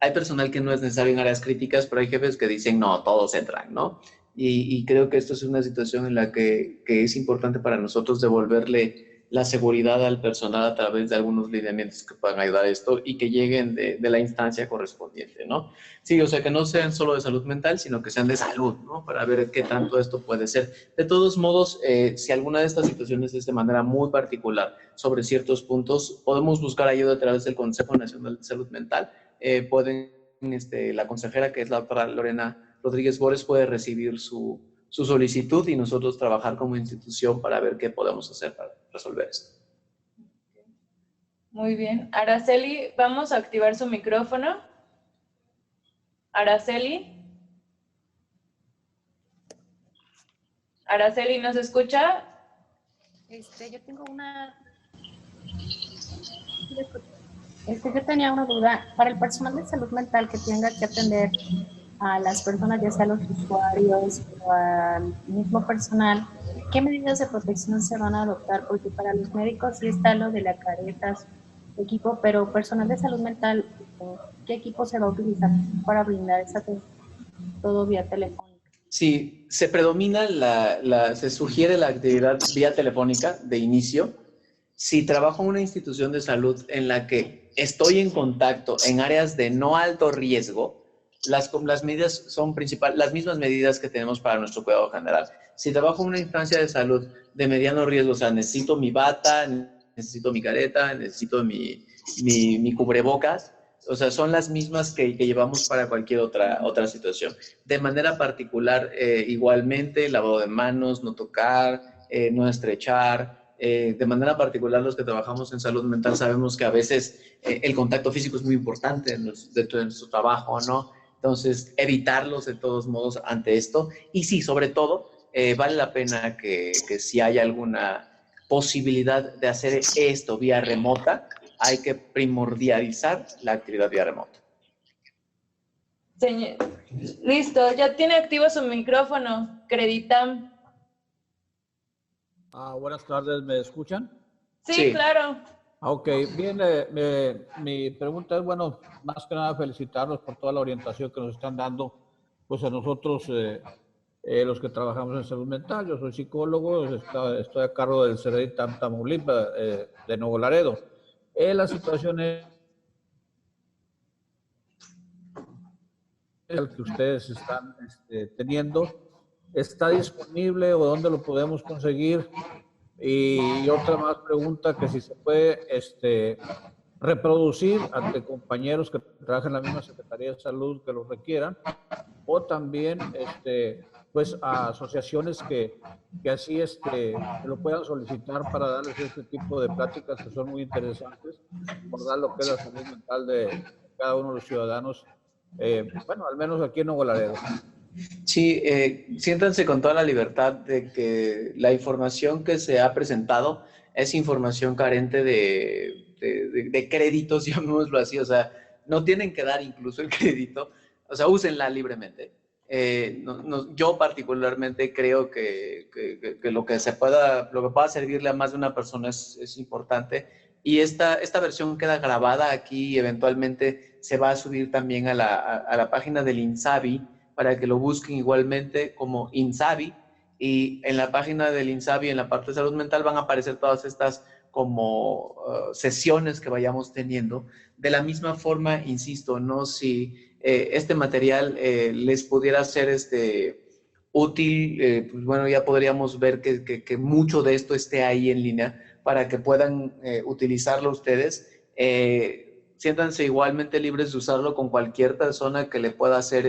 hay personal que no es necesario en áreas críticas, pero hay jefes que dicen, no, todos entran, ¿no? Y creo que esto es una situación en la que es importante para nosotros devolverle la seguridad al personal a través de algunos lineamientos que puedan ayudar a esto y que lleguen de la instancia correspondiente, ¿no? Sí, o sea, que no sean solo de salud mental, sino que sean de salud, ¿no? Para ver qué tanto esto puede ser. De todos modos, si alguna de estas situaciones es de manera muy particular sobre ciertos puntos, podemos buscar ayuda a través del Consejo Nacional de Salud Mental. La consejera, que es la doctora Lorena Rodríguez Bores, puede recibir su solicitud y nosotros trabajar como institución para ver qué podemos hacer para resolver esto. Muy bien. Araceli, vamos a activar su micrófono. Araceli. Araceli, ¿nos escucha? Yo tengo yo tenía una duda. Para el personal de salud mental que tenga que atender a las personas, ya sea los usuarios o al mismo personal, ¿qué medidas de protección se van a adoptar? Porque para los médicos sí está lo de la careta, su equipo, pero personal de salud mental, ¿qué equipo se va a utilizar para brindar esa atención? Todo vía telefónica. Sí, se predomina se sugiere la actividad vía telefónica de inicio. Si trabajo en una institución de salud en la que estoy en contacto en áreas de no alto riesgo, las medidas son las mismas medidas que tenemos para nuestro cuidado general. Si trabajo en una instancia de salud de mediano riesgo, o sea, necesito mi bata, necesito mi careta, necesito mi cubrebocas, o sea, son las mismas que llevamos para cualquier otra situación. De manera particular, igualmente, lavado de manos, no tocar, no estrechar. De manera particular, los que trabajamos en salud mental sabemos que a veces el contacto físico es muy importante dentro de nuestro trabajo, ¿no? Entonces, evitarlos de todos modos ante esto. Y sí, sobre todo, vale la pena que si hay alguna posibilidad de hacer esto vía remota, hay que primordializar la actividad vía remota. Listo, ya tiene activo su micrófono, Creditam. Buenas tardes, ¿me escuchan? Sí, claro. Ok, bien, mi pregunta es, bueno, más que nada felicitarlos por toda la orientación que nos están dando, pues a nosotros, los que trabajamos en salud mental. Yo soy psicólogo, estoy a cargo del CEREDI Tamaulipas, de Nuevo Laredo. La situación es el que ustedes están teniendo, ¿está disponible o dónde lo podemos conseguir? Y otra más pregunta, que si se puede reproducir ante compañeros que trabajan en la misma Secretaría de Salud que lo requieran, o también pues a asociaciones que así lo puedan solicitar para darles este tipo de pláticas que son muy interesantes, abordar lo que es la salud mental de cada uno de los ciudadanos, bueno, al menos aquí en Nuevo Laredo. Sí, siéntanse con toda la libertad de que la información que se ha presentado es información carente de créditos, llamémoslo así. O sea, no tienen que dar incluso el crédito, o sea, úsenla libremente. Yo particularmente creo que lo que pueda servirle a más de una persona es importante, y esta versión queda grabada aquí y eventualmente se va a subir también a la página del INSABI, para que lo busquen igualmente como INSABI, y en la página del INSABI, en la parte de salud mental, van a aparecer todas estas como sesiones que vayamos teniendo. De la misma forma, insisto, ¿no? Si este material les pudiera ser útil, pues bueno, ya podríamos ver que mucho de esto esté ahí en línea para que puedan utilizarlo ustedes. Siéntanse igualmente libres de usarlo con cualquier persona que le pueda hacer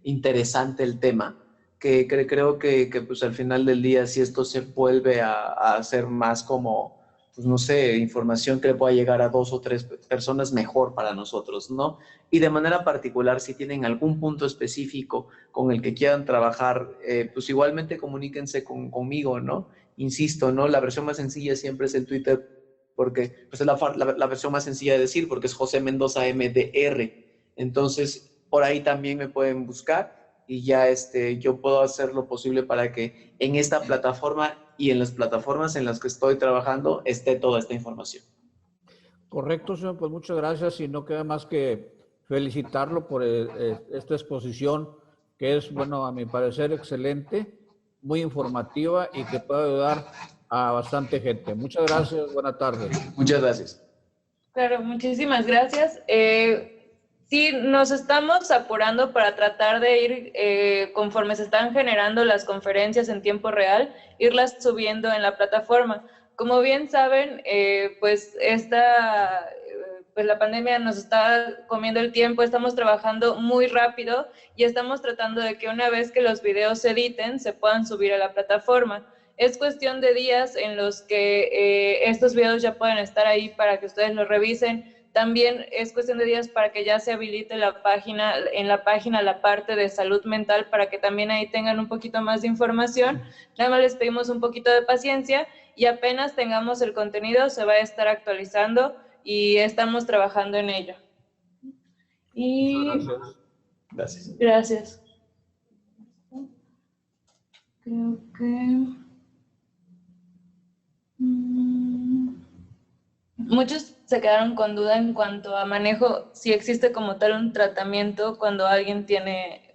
interesante el tema, que creo que pues al final del día, si esto se vuelve a hacer más como, pues no sé, información que le pueda llegar a 2 o 3 personas, mejor para nosotros, ¿no? Y de manera particular, si tienen algún punto específico con el que quieran trabajar, pues igualmente comuníquense conmigo, ¿no? Insisto, ¿no? La versión más sencilla siempre es el Twitter, porque pues es la versión más sencilla de decir, porque es José Mendoza MDR. Entonces, por ahí también me pueden buscar, y ya yo puedo hacer lo posible para que en esta plataforma y en las plataformas en las que estoy trabajando esté toda esta información. Correcto, señor, pues muchas gracias, y no queda más que felicitarlo por esta exposición, que es, bueno, a mi parecer excelente, muy informativa y que puede ayudar a bastante gente. Muchas gracias, buena tarde. Muchas gracias. Claro, muchísimas gracias. Sí, nos estamos apurando para tratar de ir, conforme se están generando las conferencias en tiempo real, irlas subiendo en la plataforma. Como bien saben, pues la pandemia nos está comiendo el tiempo, estamos trabajando muy rápido y estamos tratando de que una vez que los videos se editen, se puedan subir a la plataforma. Es cuestión de días en los que estos videos ya pueden estar ahí para que ustedes los revisen. también es cuestión de días para que ya se habilite la página, en la página la parte de salud mental, para que también ahí tengan un poquito más de información. Nada más les pedimos un poquito de paciencia y apenas tengamos el contenido se va a estar actualizando y estamos trabajando en ello. Y gracias. Creo que muchos se quedaron con duda en cuanto a manejo, si existe como tal un tratamiento cuando alguien tiene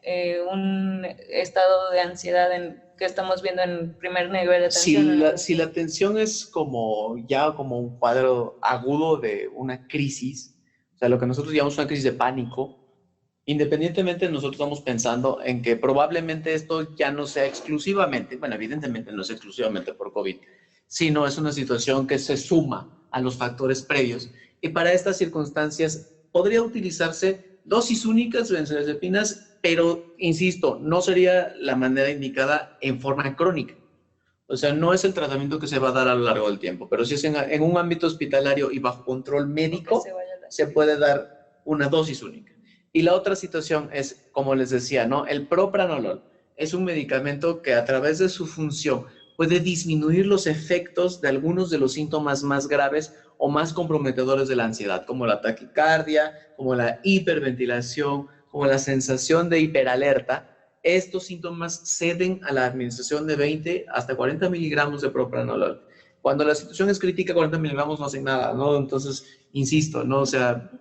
un estado de ansiedad que estamos viendo en primer nivel de atención. Si la tensión es como un cuadro agudo de una crisis, o sea, lo que nosotros llamamos una crisis de pánico, independientemente nosotros estamos pensando en que probablemente esto ya no sea exclusivamente, bueno, evidentemente no es exclusivamente por COVID, sino es una situación que se suma a los factores previos. Y para estas circunstancias podría utilizarse dosis únicas de benzodiazepinas, pero, insisto, no sería la manera indicada en forma crónica. O sea, no es el tratamiento que se va a dar a lo largo del tiempo, pero si es en un ámbito hospitalario y bajo control médico, se puede dar una dosis única. Y la otra situación es, como les decía, ¿no? El propranolol es un medicamento que a través de su función puede disminuir los efectos de algunos de los síntomas más graves o más comprometedores de la ansiedad, como la taquicardia, como la hiperventilación, como la sensación de hiperalerta. Estos síntomas ceden a la administración de 20 hasta 40 miligramos de propranolol. Cuando la situación es crítica, 40 miligramos no hacen nada, ¿no? Entonces, insisto, ¿no? O sea,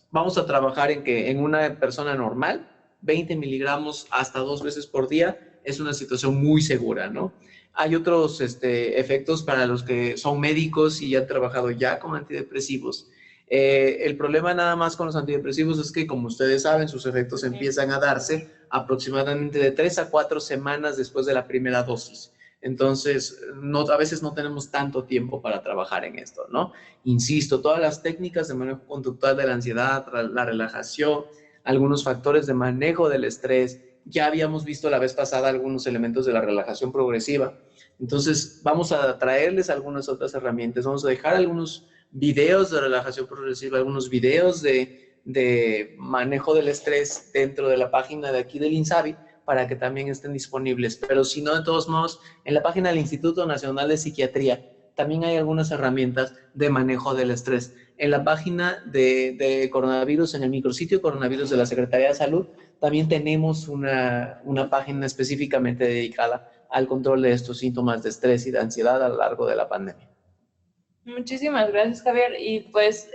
vamos a trabajar en que en una persona normal, 20 miligramos hasta 2 veces por día es una situación muy segura, ¿no? Hay otros efectos para los que son médicos y han trabajado ya con antidepresivos. El problema nada más con los antidepresivos es que, como ustedes saben, sus efectos empiezan a darse aproximadamente de 3 a 4 semanas después de la primera dosis. Entonces, a veces no tenemos tanto tiempo para trabajar en esto, ¿no? Insisto, todas las técnicas de manejo conductual de la ansiedad, la relajación, algunos factores de manejo del estrés, ya habíamos visto la vez pasada algunos elementos de la relajación progresiva. Entonces, vamos a traerles algunas otras herramientas. Vamos a dejar algunos videos de relajación progresiva, algunos videos de manejo del estrés dentro de la página de aquí del INSABI para que también estén disponibles. Pero si no, de todos modos, en la página del Instituto Nacional de Psiquiatría también hay algunas herramientas de manejo del estrés. En la página de coronavirus, en el micrositio coronavirus de la Secretaría de Salud, también tenemos una página específicamente dedicada al control de estos síntomas de estrés y de ansiedad a lo largo de la pandemia. Muchísimas gracias, Javier. Y pues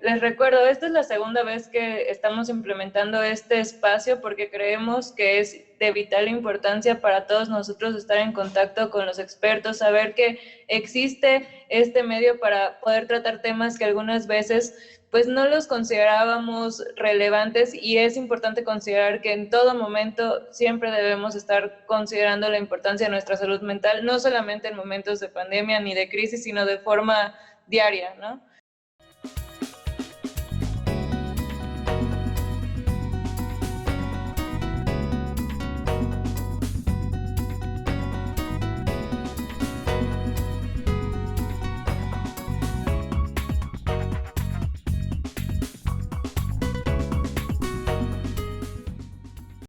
les recuerdo, esta es la segunda vez que estamos implementando este espacio porque creemos que es de vital importancia para todos nosotros estar en contacto con los expertos, saber que existe este medio para poder tratar temas que algunas veces pues no los considerábamos relevantes, y es importante considerar que en todo momento siempre debemos estar considerando la importancia de nuestra salud mental, no solamente en momentos de pandemia ni de crisis, sino de forma diaria, ¿no?